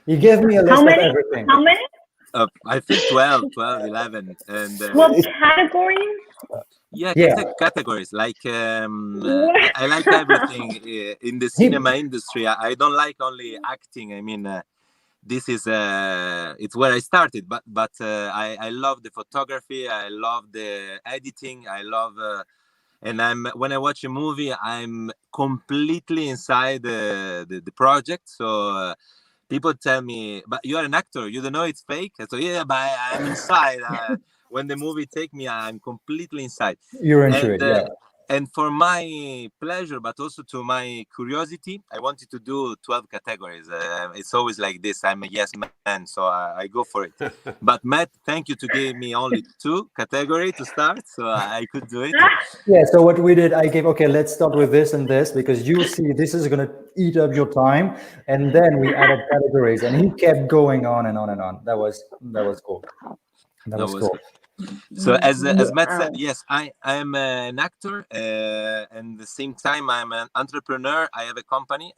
You gave me a list of everything. How many? I think 12, 11. And What categories? yeah, Yeah. categories. Like I like everything in the cinema industry. I don't like only acting. I mean, this is it's where I started, but I love the photography. I love the editing. I love and when I watch a movie, I'm completely inside the project. So people tell me, but you're an actor, you don't know it's fake. So yeah, but I'm inside. When the movie take me, I'm completely inside. You're into it, yeah. And for my pleasure, but also to my curiosity, I wanted to do 12 categories. It's always like this. I'm a yes man, so I go for it. But Matt, thank you to give me only 2 categories to start, so I could do it. Yeah, so what we did, I gave, okay, let's start with this and this, because you see this is going to eat up your time. And then we added categories, and he kept going on and on and on. That was cool. That was cool. So as Matt said, yes, I am an actor, and at the same time I'm an entrepreneur. I have a company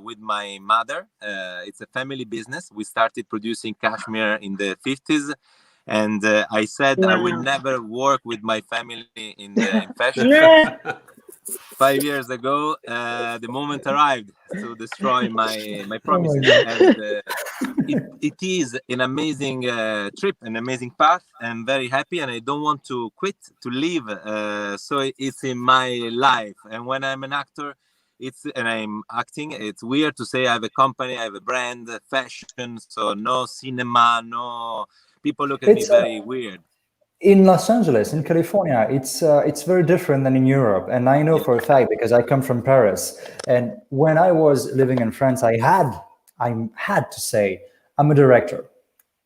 with my mother. It's a family business. We started producing cashmere in the 50s, and I said I will never work with my family in fashion. 5 years ago, the moment arrived to destroy my promises. And it is an amazing trip, an amazing path. I'm very happy, and I don't want to quit, to leave. So it's in my life. And when I'm an actor, and I'm acting, it's weird to say I have a company, I have a brand, fashion. So no cinema, no. People look at me very weird. In Los Angeles, in California, it's very different than in Europe. And I know for a fact, because I come from Paris. And when I was living in France, I had to say, I'm a director.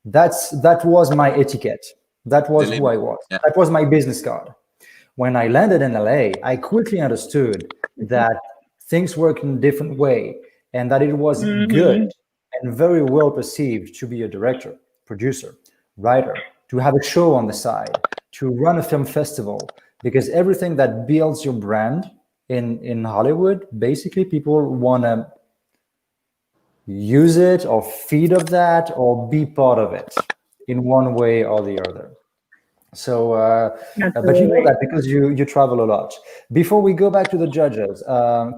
That was my etiquette. That was who I was. Yeah. That was my business card. When I landed in LA, I quickly understood that things work in a different way, and that it was good and very well perceived to be a director, producer, writer, to have a show on the side, to run a film festival, because everything that builds your brand in Hollywood, basically people want to use it or feed off that or be part of it in one way or the other. So, but you know that because you travel a lot. Before we go back to the judges,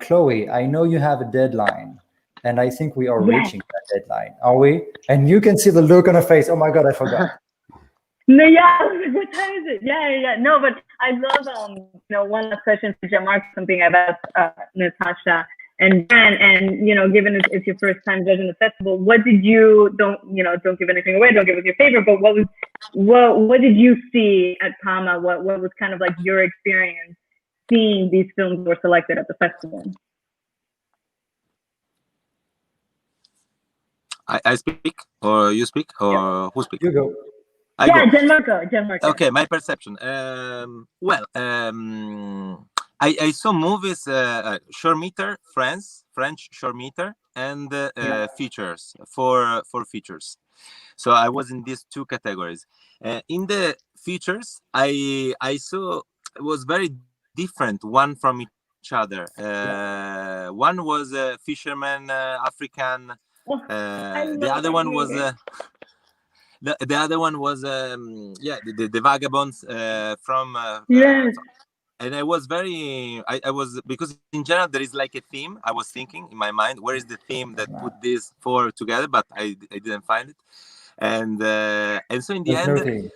Chloe, I know you have a deadline, and I think we are reaching that deadline. Are we? And you can see the look on her face. Oh my God, I forgot. No, yeah, what time is it? Yeah. No, but I love, one last question for Gianmarco, something I've asked Natasha and Ben, and, given it's your first time judging the festival, what did you, don't give anything away, don't give us your favorite, but what did you see at PAMA? What was kind of like your experience seeing these films were selected at the festival? I speak, or you speak, or who speaks? You go. Gianmarco. Okay, my perception. I saw movies, short meter, French short meter, and features, for features. So I was in these 2 categories. In the features, I saw it was very different, one from each other. One was a fisherman, African The other one was the other one was the Vagabonds from yes. And I was I was, because in general there is like a theme. I was thinking in my mind, where is the theme that put these four together, but I didn't find it. And so in the end,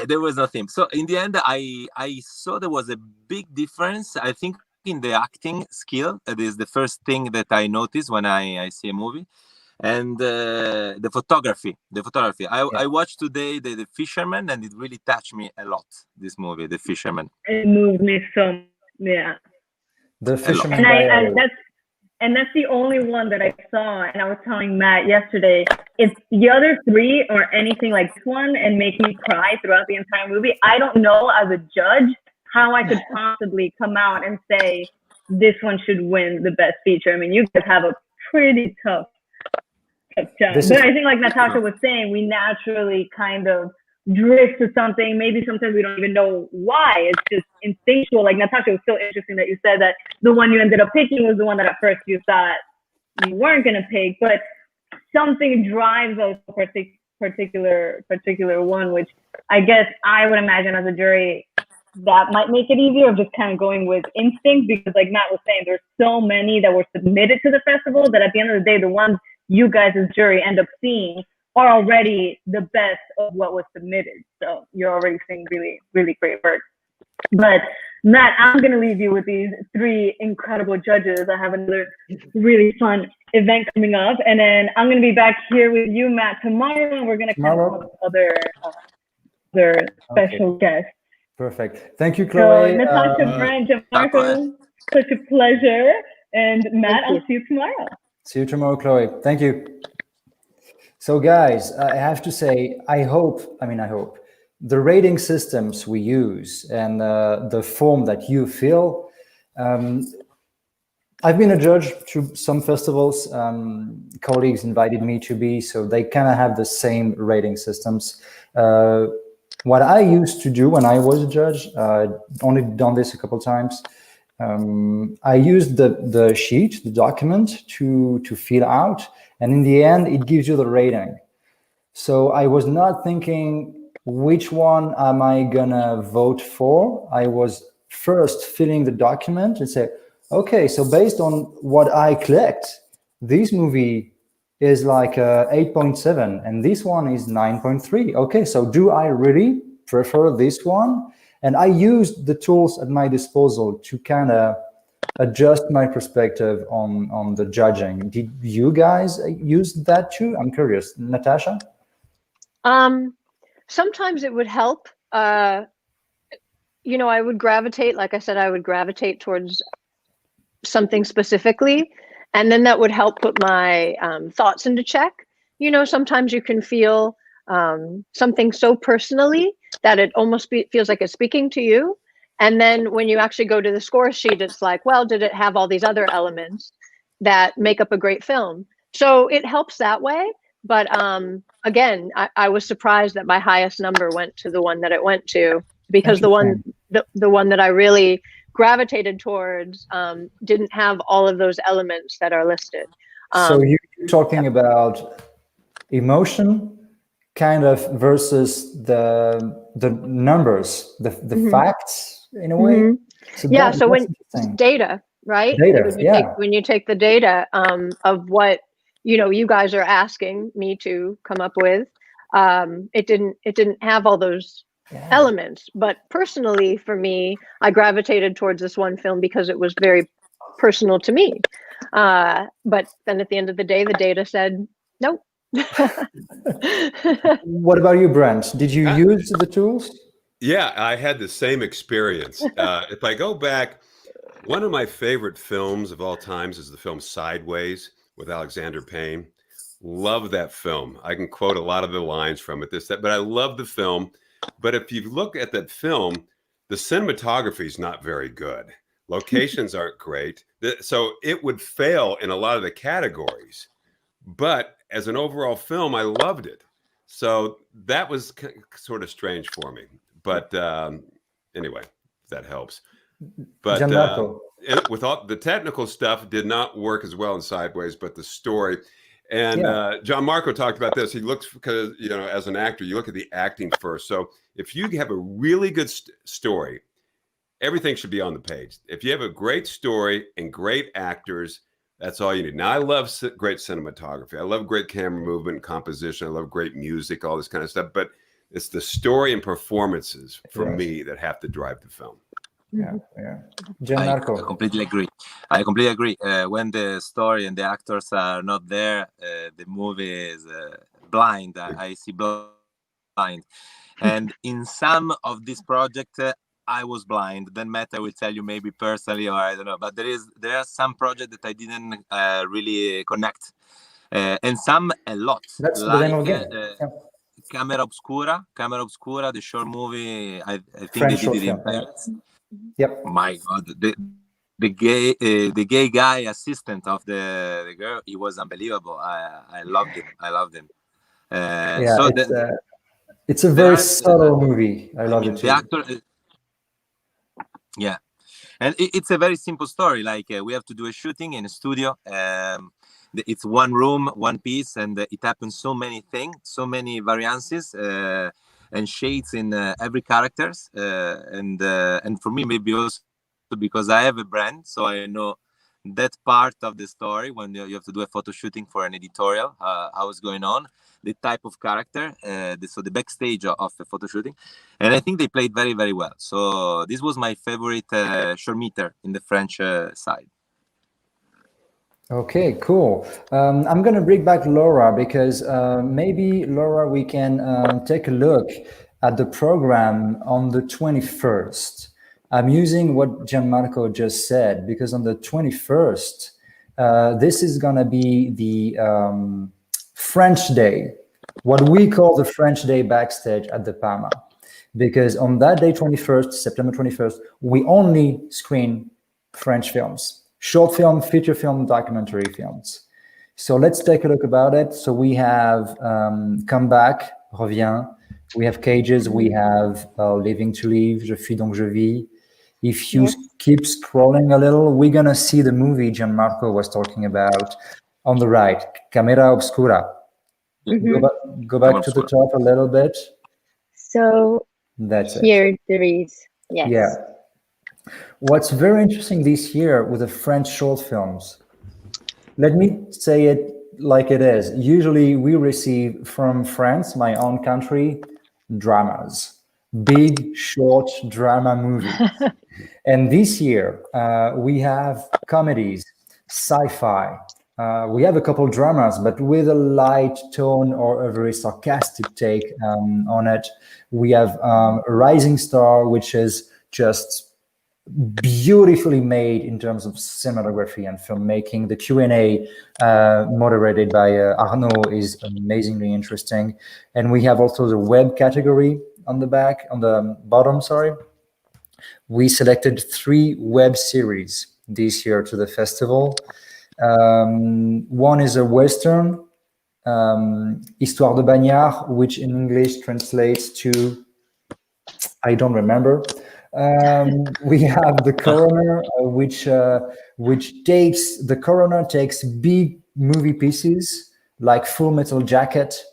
there was no theme. So in the end, I saw there was a big difference, I think, in the acting skill. That is the first thing that I noticed when I see a movie. And the photography. I watched today the Fisherman, and it really touched me a lot, this movie, The Fisherman. It moved me so, yeah. The Fisherman. And that's the only one that I saw. And I was telling Matt yesterday, if the other three are anything like this one and make me cry throughout the entire movie, I don't know as a judge how I could possibly come out and say this one should win the best feature. I mean, you guys have a pretty tough job. But I think, like Natasha was saying, we naturally kind of drift to something. Maybe sometimes we don't even know why. It's just instinctual. Like Natasha, it was so interesting that you said that the one you ended up picking was the one that at first you thought you weren't going to pick, but something drives us to a particular one, which I guess I would imagine as a jury that might make it easier of just kind of going with instinct, because like Matt was saying, there's so many that were submitted to the festival that at the end of the day, the ones you guys as jury end up seeing are already the best of what was submitted. So you're already seeing really, really great work. But Matt, I'm going to leave you with these three incredible judges. I have another really fun event coming up. And then I'm going to be back here with you, Matt, tomorrow. And we're going to come up with other special guests. Perfect. Thank you, Chloe. So, Natasha, Brent, Gianmarco, such a pleasure. And Matt, I'll see you tomorrow. See you tomorrow, Chloe. Thank you. So guys, I have to say, I hope the rating systems we use and the form that you fill. I've been a judge to some festivals. Colleagues invited me to be, so they kind of have the same rating systems. What I used to do when I was a judge, only done this a couple times, I used the sheet, the document to fill out, and in the end, it gives you the rating. So I was not thinking which one am I gonna vote for. I was first filling the document and say, okay, so based on what I clicked, this movie is like 8.7 and this one is 9.3. Okay, so do I really prefer this one? And I used the tools at my disposal to kind of adjust my perspective on the judging. Did you guys use that too? I'm curious. Natasha? Sometimes it would help. I would gravitate, like I said, I would gravitate towards something specifically, and then that would help put my thoughts into check. Sometimes you can feel something so personally that it almost feels like it's speaking to you. And then when you actually go to the score sheet, it's like, well, did it have all these other elements that make up a great film? So it helps that way. But again, I was surprised that my highest number went to the one that it went to, because the one that I really gravitated towards didn't have all of those elements that are listed. So you're talking about emotion kind of versus the numbers, the facts in a way. So yeah, so when data, right? Data, when you take the data of what you guys are asking me to come up with, it didn't have all those elements. But personally, for me, I gravitated towards this one film because it was very personal to me. But then at the end of the day, the data said nope. What about you, Brent? Did you use the tools? Yeah, I had the same experience. If I go back, one of my favorite films of all times is the film Sideways with Alexander Payne. Love that film. I can quote a lot of the lines from it, but I love the film. But if you look at that film, the cinematography is not very good. Locations aren't great. So it would fail in a lot of the categories. But as an overall film, I loved it. So that was sort of strange for me. But anyway, that helps. But with all the technical stuff, did not work as well in Sideways. But the story, And Gianmarco talked about this. He looks, because, you know, as an actor, you look at the acting first. So if you have a really good story, everything should be on the page. If you have a great story and great actors, that's all you need. Now, I love great cinematography. I love great camera movement and composition. I love great music, all this kind of stuff. But it's the story and performances for me that have to drive the film. Yeah. Gianmarco. I completely agree. I completely agree. When the story and the actors are not there, the movie is blind. I see blind. And in some of this project, I was blind. Then Matt, I will tell you maybe personally, or I don't know. But there are some projects that I didn't really connect, and some a lot. That's like, the name again. Camera Obscura, the short movie. I think French they did it in film, Paris. Yep. My God, the gay guy assistant of the girl, he was unbelievable. I loved him. So it's a very subtle movie. I love it too. The actor, yeah, and it's a very simple story. Like we have to do a shooting in a studio. It's one room, one piece, and it happens so many things, so many variances and shades in every characters. And for me, maybe also because I have a brand, so I know that part of the story when you have to do a photo shooting for an editorial, how it's going on, the type of character, so the backstage of the photo shooting. And I think they played very, very well. So this was my favorite short meter in the French side. Okay, cool. I'm going to bring back Laura because maybe, Laura, we can take a look at the program on the 21st. I'm using what Gianmarco just said because on the 21st, this is going to be the French Day, what we call the French Day backstage at the Parma. Because on that day, 21st, September 21st, we only screen French films. Short film, feature film, documentary films. So let's take a look about it. So we have Come Back, Reviens. We have Cages. We have Living to Live, Je fuis donc je vis. If you keep scrolling a little, we're going to see the movie Gianmarco was talking about on the right, Camera Obscura. Go back to the top a little bit. So that's here there is, yes. Yeah. What's very interesting this year with the French short films, let me say it like it is. Usually we receive from France, my own country, dramas, big, short drama movies. And this year we have comedies, sci-fi. We have a couple dramas, but with a light tone or a very sarcastic take on it. We have a Rising Star, which is just beautifully made in terms of cinematography and filmmaking. The Q&A moderated by Arnaud is amazingly interesting. And we have also the web category on the bottom, sorry. We selected 3 web series this year to the festival. One is a Western, Histoire de Bagnard, which in English translates to, I don't remember. We have The Coroner, the Coroner takes big movie pieces like Full Metal Jacket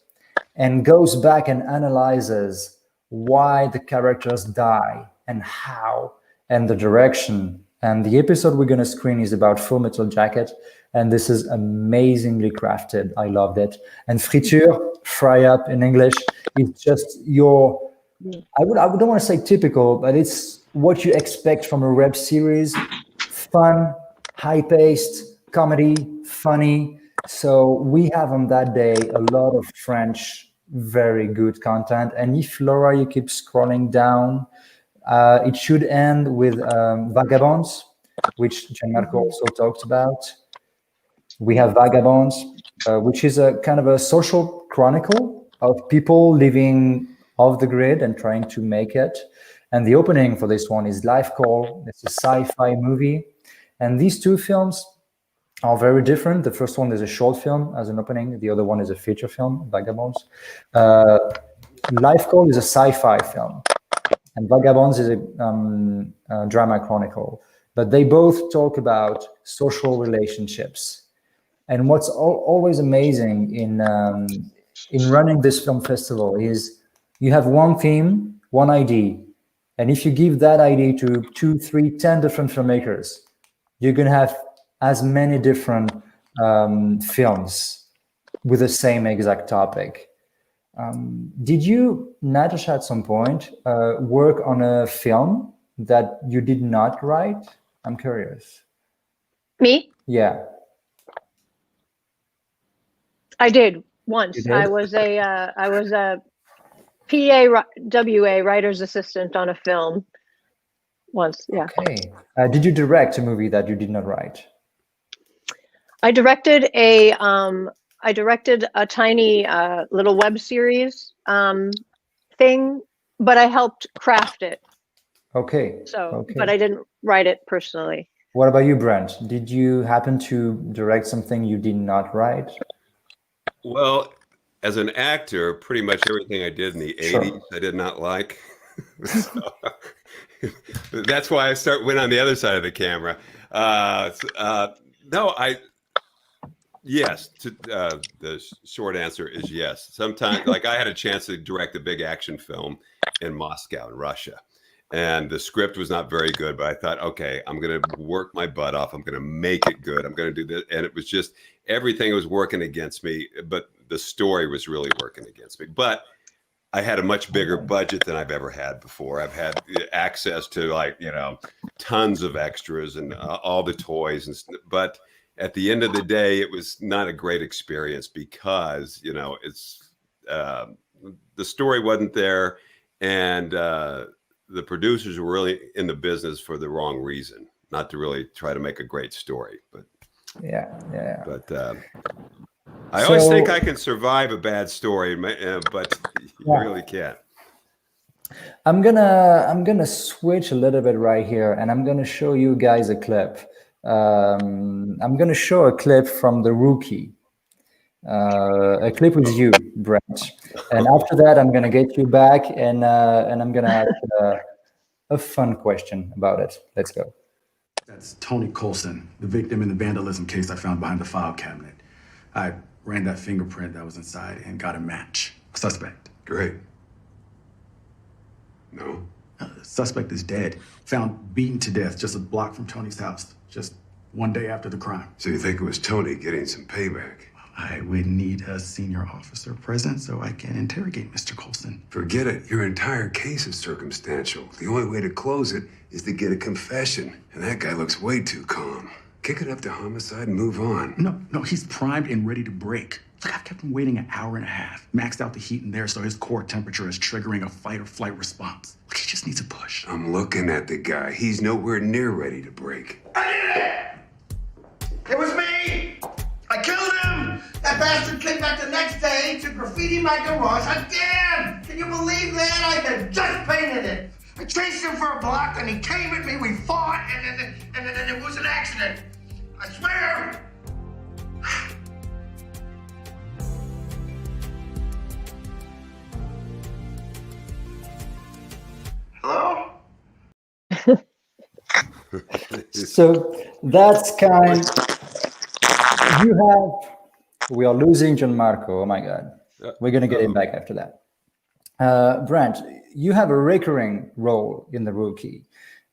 and goes back and analyzes why the characters die and how and the direction. And the episode we're going to screen is about Full Metal Jacket, and this is amazingly crafted. I loved it. And Friture, fry up in English, is just your, I don't want to say typical, but it's what you expect from a web series. Fun, high-paced, comedy, funny. So we have on that day a lot of French, very good content. And if, Laura, you keep scrolling down, it should end with Vagabonds, which Gianmarco also talked about. We have Vagabonds, which is a kind of a social chronicle of people living off the grid and trying to make it. And the opening for this one is Life Call. It's a sci-fi movie. And these 2 films are very different. The first one is a short film as an opening. The other one is a feature film, Vagabonds. Life Call is a sci-fi film. And Vagabonds is a drama chronicle. But they both talk about social relationships. And what's always amazing in running this film festival is you have one theme, one idea. And if you give that idea to 2, 3, 10 different filmmakers, you're going to have as many different films with the same exact topic. Did you, Natasha, at some point work on a film that you did not write? I'm curious. Me? Yeah. I did once. Did? I was a PAWA writer's assistant on a film once. Yeah. Okay. Did you direct a movie that you did not write? I directed a tiny little web series thing, but I helped craft it. Okay. So, okay. But I didn't write it personally. What about you, Brent? Did you happen to direct something you did not write? Well, as an actor, pretty much everything I did in the 80s, I did not like. So, that's why I went on the other side of the camera. Yes, the short answer is yes. Sometimes, like I had a chance to direct a big action film in Moscow, in Russia. And the script was not very good, but I thought, okay, I'm going to work my butt off. I'm going to make it good. I'm going to do this. And it was just, everything was working against me, but the story was really working against me. But I had a much bigger budget than I've ever had before. I've had access to, like, you know, tons of extras and all the toys. But at the end of the day, it was not a great experience because, you know, it's the story wasn't there. And the producers were really in the business for the wrong reason, not to really try to make a great story. But But I always think I can survive a bad story, but you really can't. I'm gonna switch a little bit right here, and I'm gonna show you guys a clip. I'm gonna show a clip from The Rookie. A clip with you, Brent, and after that, I'm gonna get you back, and I'm gonna ask a fun question about it. Let's go. That's Tony Colson, the victim in the vandalism case I found behind the file cabinet. I ran that fingerprint that was inside and got a match. Suspect. Great. No? Suspect is dead. Found beaten to death just a block from Tony's house, just one day after the crime. So you think it was Tony getting some payback? I would need a senior officer present so I can interrogate Mr. Colson. Forget it. Your entire case is circumstantial. The only way to close it is to get a confession. And that guy looks way too calm. Kick it up to homicide and move on. No, he's primed and ready to break. Look, I've kept him waiting an hour and a half. Maxed out the heat in there so his core temperature is triggering a fight or flight response. Look, he just needs a push. I'm looking at the guy. He's nowhere near ready to break. I did it! It was me! I killed him! That bastard came back the next day to graffiti my garage again! Can you believe that? I had just painted it! I chased him for a block and he came at me, we fought, and then it was an accident. I swear! Hello? So that's kind. We are losing Gianmarco. Oh my God. We're going to get him back after that. Brent, you have a recurring role in The Rookie.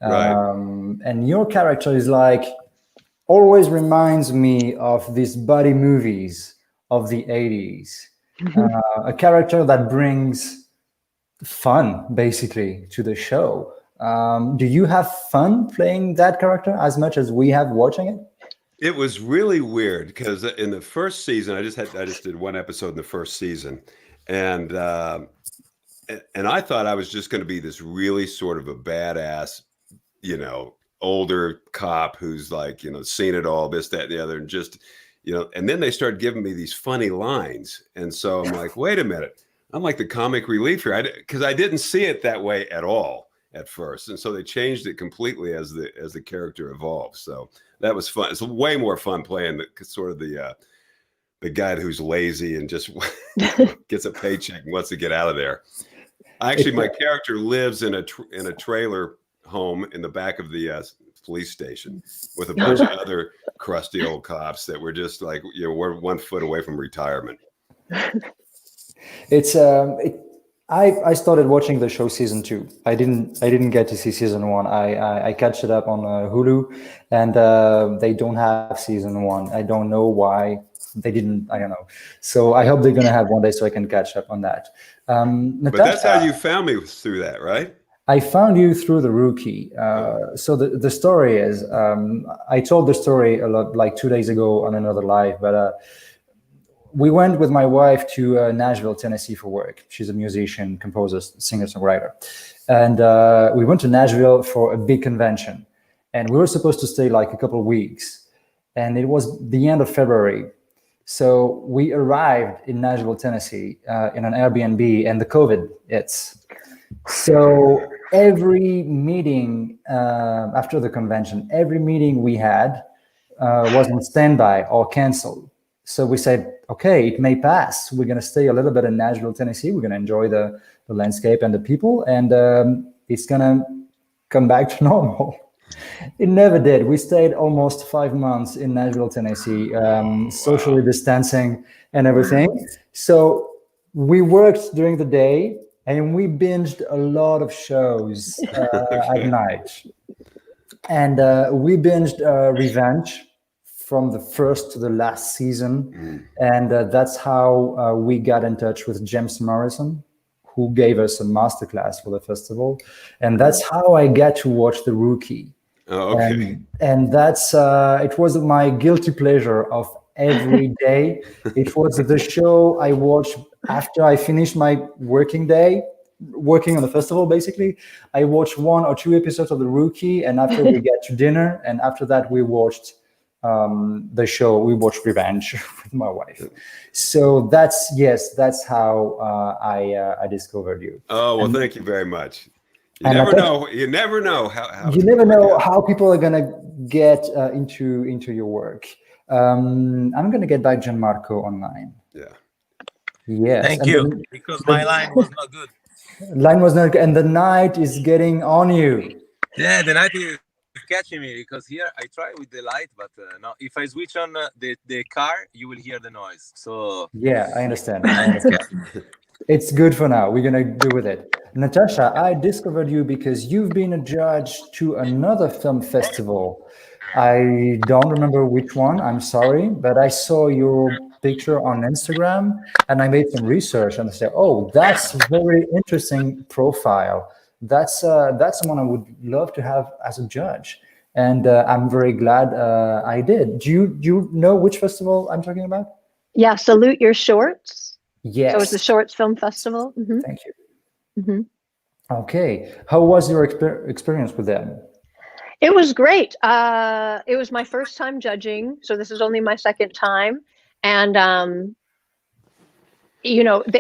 Right. And your character is like, always reminds me of these buddy movies of the 80s. A character that brings fun, basically, to the show. Do you have fun playing that character as much as we have watching it? It was really weird because in the first season, I just did one episode in the first season, and I thought I was just going to be this really sort of a badass, you know, older cop who's like, you know, seen it all, this, that, and the other, and just, you know, and then they started giving me these funny lines, and so I'm like, wait a minute, I'm like the comic relief here, because I didn't see it that way at all at first, and so they changed it completely as the character evolved. So that was fun. It's way more fun playing the guy who's lazy and just gets a paycheck and wants to get out of there. Actually, my character lives in a trailer home in the back of the police station with a bunch of other crusty old cops that were just like, we're 1 foot away from retirement. It's I started watching the show season 2. I didn't get to see season 1. I catch it up on Hulu, and they don't have season 1. I don't know why they didn't. I don't know. So I hope they're gonna have one day so I can catch up on that. But that's how you found me, through that, right? I found you through The Rookie. So the story is, I told the story a lot, like 2 days ago on another live, but we went with my wife to Nashville, Tennessee for work. She's a musician, composer, singer-songwriter. And we went to Nashville for a big convention. And we were supposed to stay like a couple of weeks. And it was the end of February. So we arrived in Nashville, Tennessee in an Airbnb, and the COVID hits. So every meeting after the convention, every meeting we had was on standby or canceled. So we said, okay, it may pass. We're going to stay a little bit in Nashville, Tennessee. We're going to enjoy the landscape and the people, and it's going to come back to normal. It never did. We stayed almost 5 months in Nashville, Tennessee, socially distancing and everything. So we worked during the day, and we binged a lot of shows at night. And we binged Revenge from the first to the last season. And that's how we got in touch with James Morrison, who gave us a masterclass for the festival. And that's how I got to watch The Rookie. Oh, okay. And that's, it was my guilty pleasure of every day. It was the show I watched after I finished my working day, working on the festival, basically. I watched 1 or 2 episodes of The Rookie, and after we get to dinner, and after that we watched the show. We watched Revenge with my wife. So that's how I discovered you. Oh, well, thank you very much. You never know. You never know how. You never know how people are gonna get into your work. I'm gonna get back Gianmarco online. Yeah. Yes. Thank you, because my line was not good. Line was not good, and the night is getting on you. Yeah, the night is catching me, because here I try with the light, but no. If I switch on the car, you will hear the noise. So yeah, I understand. It's good for now. We're gonna do with it. Natasha, I discovered you because you've been a judge to another film festival. I don't remember which one, I'm sorry, but I saw your picture on Instagram and I made some research and I said, oh, that's a very interesting profile. That's someone I would love to have as a judge. And I'm very glad I did. Do you know which festival I'm talking about? Yeah, Salute Your Shorts. Yes. So it's the Shorts Film Festival. Mm-hmm. Thank you. Mm-hmm. Okay. How was your experience with them? It was great. It was my first time judging, so this is only my second time. And,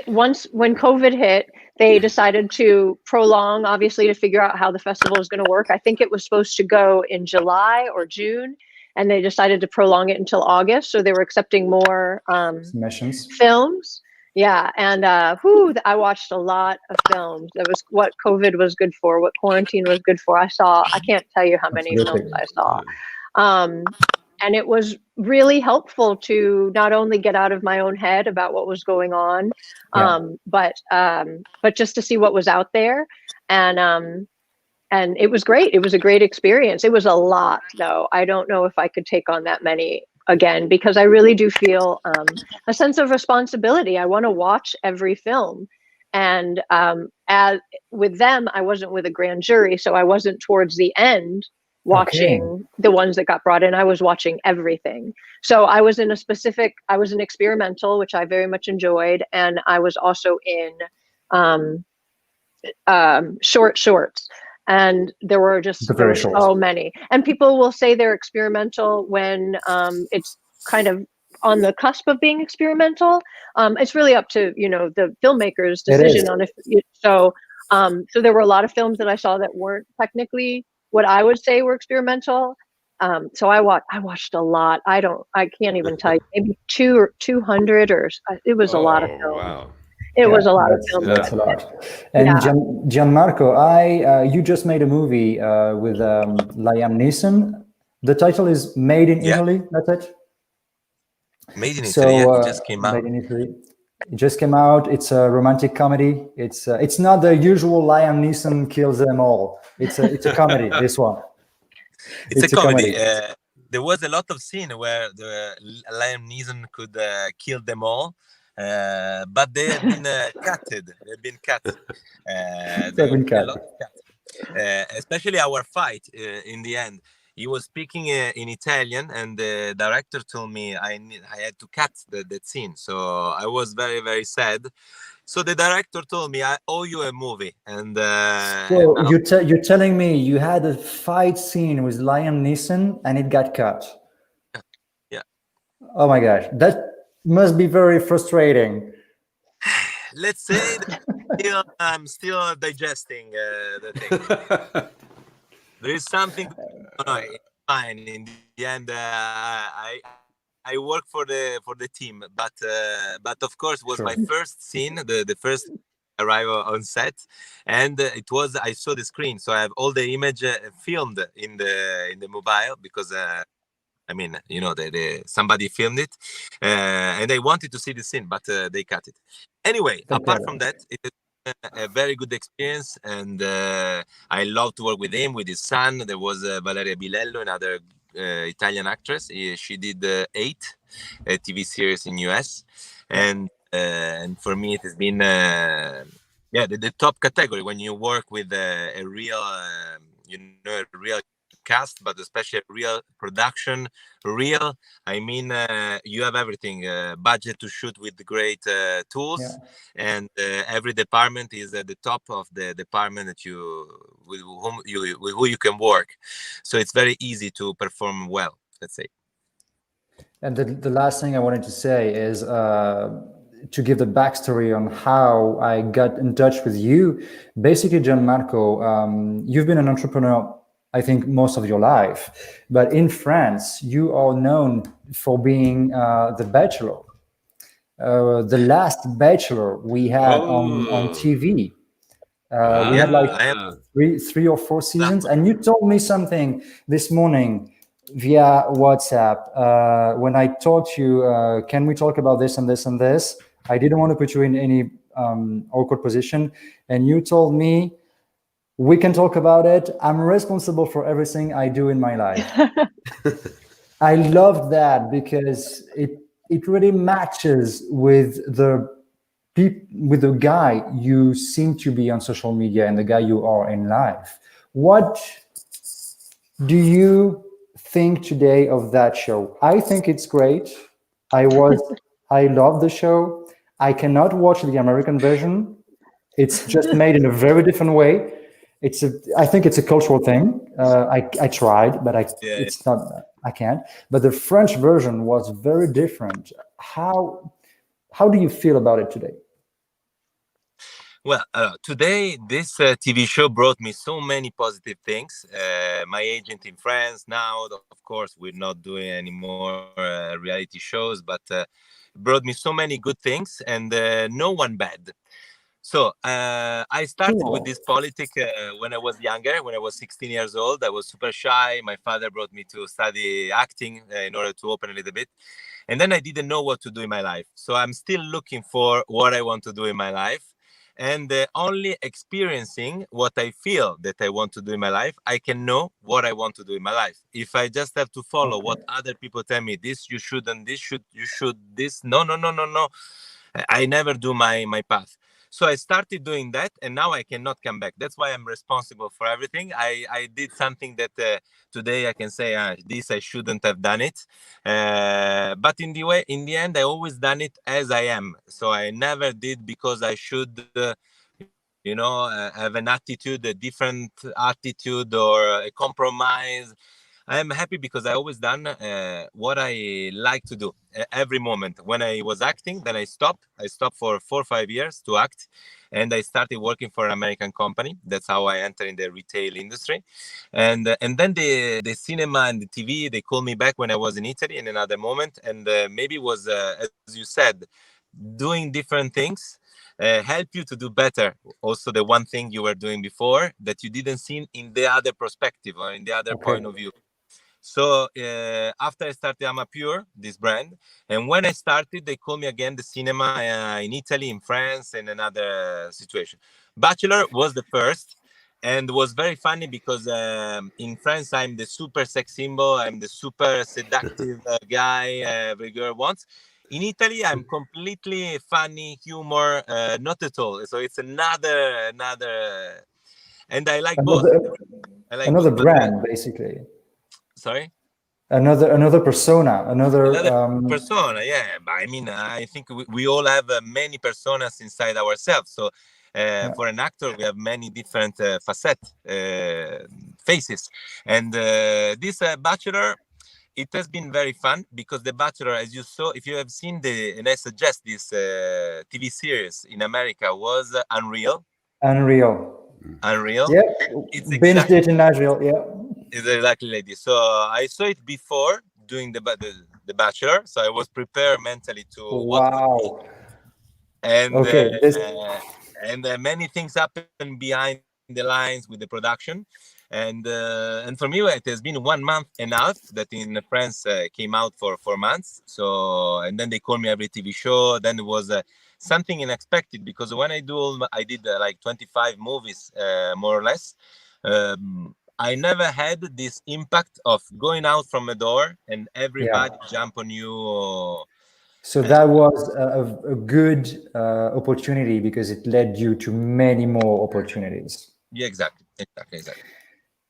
once when COVID hit, they decided to prolong, obviously, to figure out how the festival is going to work. I think it was supposed to go in July or June, and they decided to prolong it until August. So they were accepting more films. Yeah, and I watched a lot of films. That was what COVID was good for, what quarantine was good for. I can't tell you how many films I saw. And it was really helpful to not only get out of my own head about what was going on, but just to see what was out there. And it was great. It was a great experience. It was a lot, though. I don't know if I could take on that many again, because I really do feel a sense of responsibility. I want to watch every film. And with them, I wasn't with a grand jury, so I wasn't towards the end watching the ones that got brought in. I was watching everything. So I was in experimental, which I very much enjoyed. And I was also in shorts. And there were just so many. And people will say they're experimental when it's kind of on the cusp of being experimental. It's really up to the filmmaker's decision on if. So there were a lot of films that I saw that weren't technically what I would say were experimental. So I watched a lot. I can't even tell you, maybe 200 or it was a lot of films. Wow. It was a lot of that's, film. that's a lot. And Gianmarco, you just made a movie with Liam Neeson. The title is Made in Italy. That's it. Made in Italy. Yeah, it just came out. Made in Italy. It just came out. It's a romantic comedy. It's not the usual Liam Neeson kills them all. It's a comedy. This one. It's a comedy. There was a lot of scene where the Liam Neeson could kill them all, but they have been cutted. They've been cut. They've been cut. A lot of cut. Especially our fight in the end. He was speaking in Italian, and the director told me I had to cut that scene. So I was very, very sad. So the director told me, I owe you a movie. And so you're telling me you had a fight scene with Liam Neeson and it got cut? Yeah. Oh my gosh, that must be very frustrating. Let's say that I'm still digesting the thing. There is something fine in the end. I work for the team, but of course was my first scene, the first arrival on set, and it was I saw the screen, so I have all the image filmed in the mobile because I mean, you know, somebody filmed it, and they wanted to see the scene, but they cut it. Anyway, apart from that, it is a very good experience, and I love to work with him, with his son. There was Valeria Bilello, another Italian actress. She did 8 TV series in US, and for me it has been the top category when you work with a real a real cast, but especially a real production. I mean, you have everything, budget to shoot with great tools, and every department is at the top of the department that with who you can work. So it's very easy to perform well, let's say. And the last thing I wanted to say is to give the backstory on how I got in touch with you. Basically, Gianmarco, you've been an entrepreneur, I think, most of your life, but in France, you are known for being the Bachelor, the last Bachelor we had on TV. We had like three or 4 seasons, and you told me something this morning via WhatsApp when I told you, can we talk about this and this and this? I didn't want to put you in any awkward position, and you told me, we can talk about it. I'm responsible for everything I do in my life. I love that because it really matches with the guy you seem to be on social media and the guy you are in life. What do you think today of that show? I think it's great. I love the show. I cannot watch the American version. It's just made in a very different way. I think it's a cultural thing. I tried, but it's not. I can't. But the French version was very different. How do you feel about it today? Well, today this TV show brought me so many positive things. My agent in France now, of course, we're not doing any more reality shows, but brought me so many good things and no one bad. So I started with this politics when I was younger. When I was 16 years old, I was super shy. My father brought me to study acting in order to open a little bit. And then I didn't know what to do in my life. So I'm still looking for what I want to do in my life. And only experiencing what I feel that I want to do in my life, I can know what I want to do in my life. If I just have to follow what other people tell me, this you shouldn't, this you should, this, no. I never do my path. So I started doing that, and now I cannot come back. That's why I'm responsible for everything. I did something that today I can say, this I shouldn't have done it. But in the end, I always done it as I am. So I never did because I should, have an attitude, a different attitude, or a compromise. I'm happy because I always done what I like to do every moment. When I was acting, then I stopped. I stopped for 4 or 5 years to act, and I started working for an American company. That's how I entered in the retail industry. And then the cinema and the TV, they called me back when I was in Italy in another moment. And maybe it was, as you said, doing different things. help you to do better. Also, the one thing you were doing before that you didn't see in the other perspective or in the other point of view. So after I started Amapure, this brand, and when I started, they called me again the cinema in Italy, in France, in another situation. Bachelor was the first, and was very funny because in France I'm the super sex symbol, I'm the super seductive guy every girl wants. In Italy, I'm completely funny, humor, not at all. So it's another, and I like both. I like Another both. brand, basically. Sorry. Another persona, another persona. Yeah, but I mean, I think we all have many personas inside ourselves. So for an actor, we have many different facets, faces, and this Bachelor, it has been very fun because the Bachelor, as you saw, if you have seen and I suggest this TV series in America, was Unreal. Yeah, It's binged it in Nashville. Yeah, it's exactly like this. So I saw it before doing the Bachelor, so I was prepared mentally to wow. And Okay, many things happen behind the lines with the production, and for me it has been 1 month and a half that in France came out for 4 months. So and then they call me every TV show. Then it was something unexpected because when I did like 25 movies more or less. I never had this impact of going out from a door and everybody jump on you. So that was a good opportunity because it led you to many more opportunities. Yeah, exactly.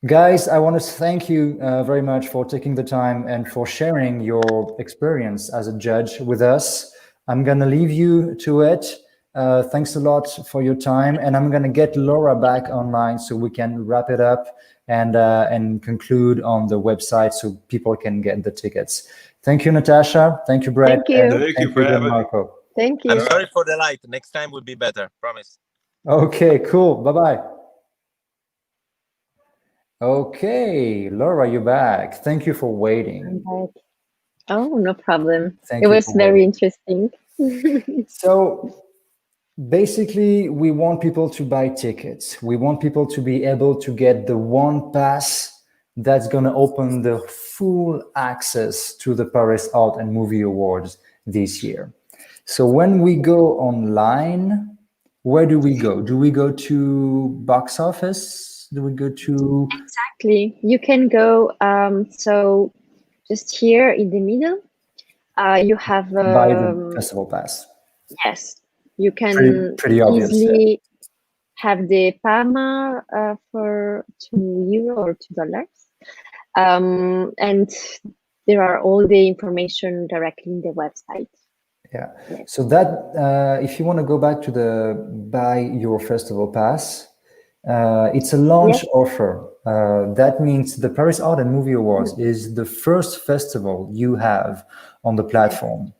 Guys, I want to thank you very much for taking the time and for sharing your experience as a judge with us. I'm going to leave you to it. Thanks a lot for your time. And I'm going to get Laura back online so we can wrap it up and conclude on the website so people can get the tickets. Thank you, Natasha. Thank you, Brett. Thank you. Thank you for having me. Thank you. I'm sorry for the light. Next time will be better. Promise. Okay, cool. Bye-bye. Okay, Laura, you're back. Thank you for waiting. I'm back. Oh, no problem. Thank it you was for very waiting. interesting. So basically, we want people to buy tickets. We want people to be able to get the one pass that's going to open the full access to the Paris Art and Movie Awards this year. So when we go online, where do we go? Do we go to box office? Do we go to... Exactly. You can go, so just here in the middle, you have... buy the festival pass. Yes. You can pretty obvious, easily have the PAMA for €2 or $2. And there are all the information directly in the website. Yeah. So that if you want to go back to the buy your festival pass, it's a launch offer. That means the Paris Art and Movie Awards is the first festival you have on the platform.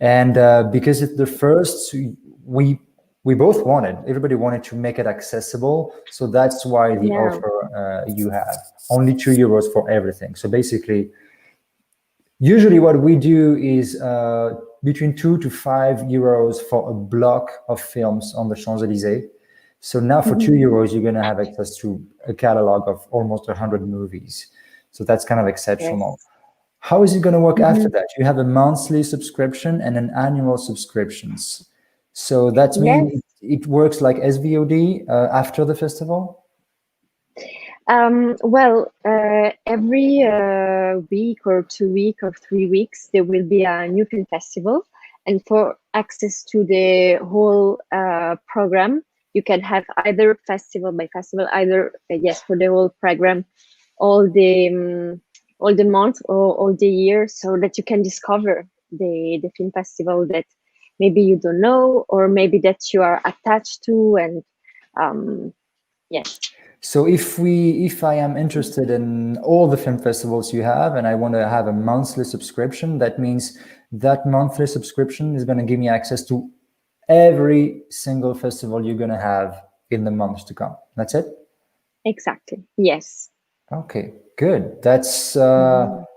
And because it's the first, we both everybody wanted to make it accessible. So that's why the offer you have only €2 for everything. So basically, usually what we do is between €2 to €5 for a block of films on the Champs-Élysées. So now for €2, you're going to have access to a catalog of almost 100 movies. So that's kind of exceptional. Yes. How is it going to work after that? You have a monthly subscription and an annual subscriptions. So that means it works like SVOD after the festival? Every week or 2 weeks or 3 weeks, there will be a new film festival. And for access to the whole program, you can have either festival by festival, either, for the whole program, all the month or all the year, so that you can discover the film festival that maybe you don't know, or maybe that you are attached to, and yes. So if I am interested in all the film festivals you have and I want to have a monthly subscription, that means that monthly subscription is going to give me access to every single festival you're going to have in the months to come. That's it? Exactly. Yes. Okay, good. That's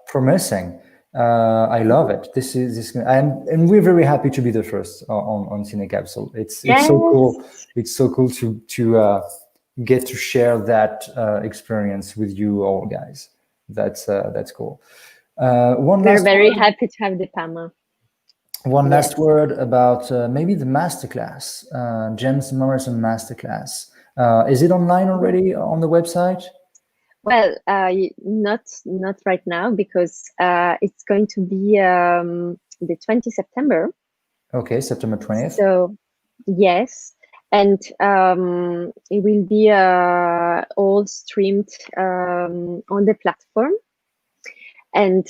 promising. I love it. And we're very happy to be the first on Cinecapsule. It's so cool. It's so cool to get to share that experience with you all, guys. That's cool. We're very happy to have the panel. One last word about maybe the masterclass, James Morrison masterclass. Is it online already on the website? Well, not right now, because it's going to be the 20th September. Okay, September 20th. So, yes. And it will be all streamed on the platform. And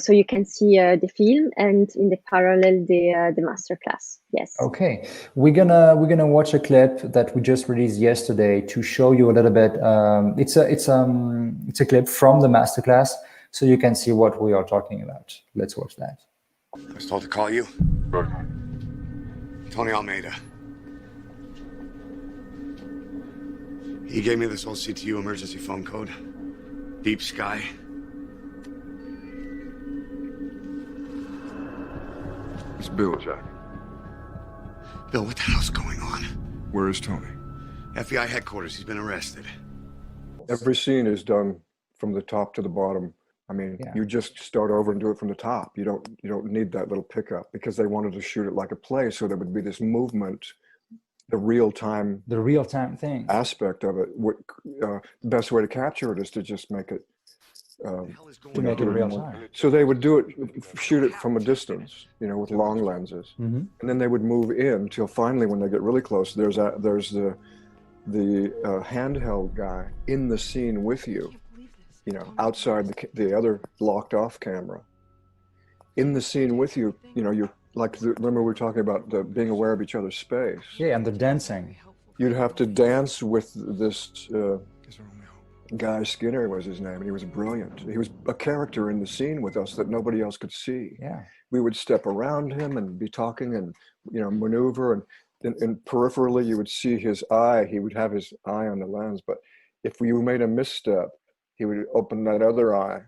so you can see the film and in the parallel the masterclass. Yes. Okay, we're gonna watch a clip that we just released yesterday to show you a little bit. It's a clip from the masterclass, so you can see what we are talking about. Let's watch that. I was told to call you. Tony Almeida. He gave me this whole CTU emergency phone code. Deep Sky. It's Bill, Jack. Bill, what the hell's going on? Where is Tony? FBI headquarters. He's been arrested. Every scene is done from the top to the bottom. I mean, you just start over and do it from the top. You don't need that little pickup, because they wanted to shoot it like a play, so there would be this movement, the real time thing aspect of it. The best way to capture it is to just make it to make it real time. So they would do it, shoot it from a distance, with long lenses, and then they would move in till finally, when they get really close, there's the handheld guy in the scene with you, outside the other locked off camera, in the scene with you. You're like, remember we were talking about being aware of each other's space. Yeah, and the dancing. You'd have to dance with this. Guy Skinner was his name, and he was brilliant. He was a character in the scene with us that nobody else could see. Yeah, we would step around him and be talking and maneuver, and peripherally you would see his eye. He would have his eye on the lens, but if you made a misstep, he would open that other eye.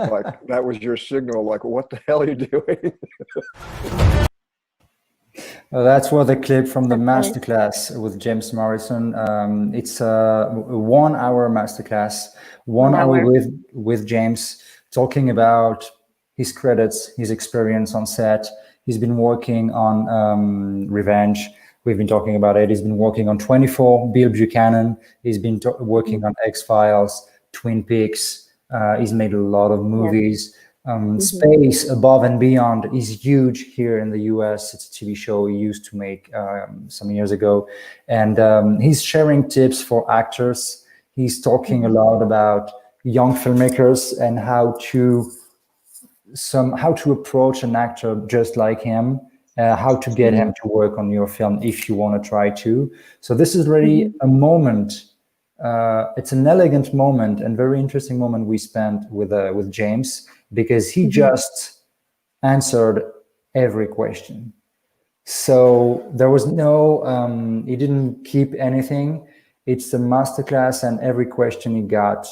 Like that was your signal. Like, what the hell are you doing? Well, that's what the clip from the masterclass with James Morrison. It's a 1 hour masterclass, 1 hour with James, talking about his credits, his experience on set. He's been working on Revenge. We've been talking about it. He's been working on 24, Bill Buchanan. He's been working on X-Files, Twin Peaks. He's made a lot of movies. Space, Above and Beyond is huge here in the US. It's a TV show he used to make some years ago. And he's sharing tips for actors. He's talking a lot about young filmmakers and how to approach an actor just like him, how to get him to work on your film if you want to try to. So this is really a moment. It's an elegant moment and very interesting moment we spent with James, because he just answered every question. So there was no, he didn't keep anything. It's a masterclass, and every question he got,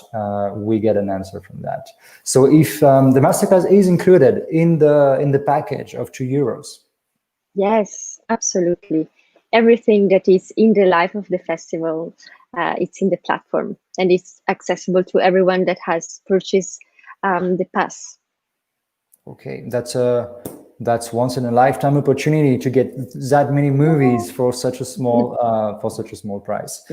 we get an answer from that. So if the masterclass is included in the package of €2. Yes, absolutely. Everything that is in the life of the festival, it's in the platform, and it's accessible to everyone that has purchased the pass. Okay, that's once in a lifetime opportunity to get that many movies for such a small price.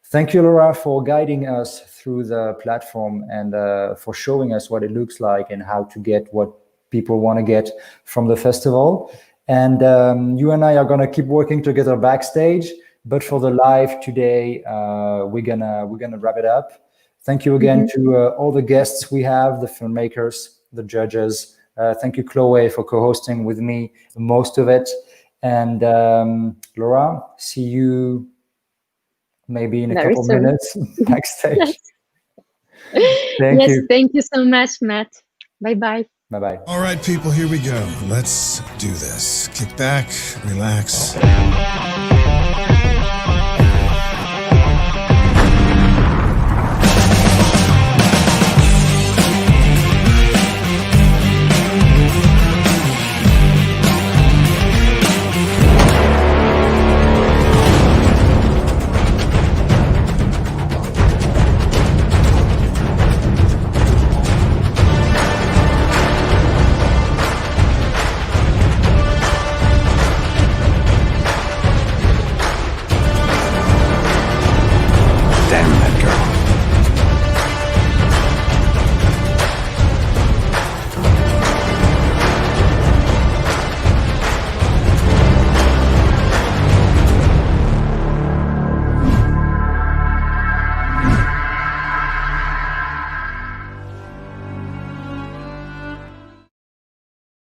Thank you, Laura, for guiding us through the platform and for showing us what it looks like and how to get what people want to get from the festival. And you and I are gonna keep working together backstage. But for the live today, we're gonna wrap it up. Thank you again to all the guests we have, the filmmakers, the judges. Thank you, Chloe, for co-hosting with me most of it. And Laura, see you maybe in a couple minutes backstage. Thank you. Thank you so much, Matt. Bye-bye. Bye-bye. All right, people, here we go. Let's do this. Kick back, relax.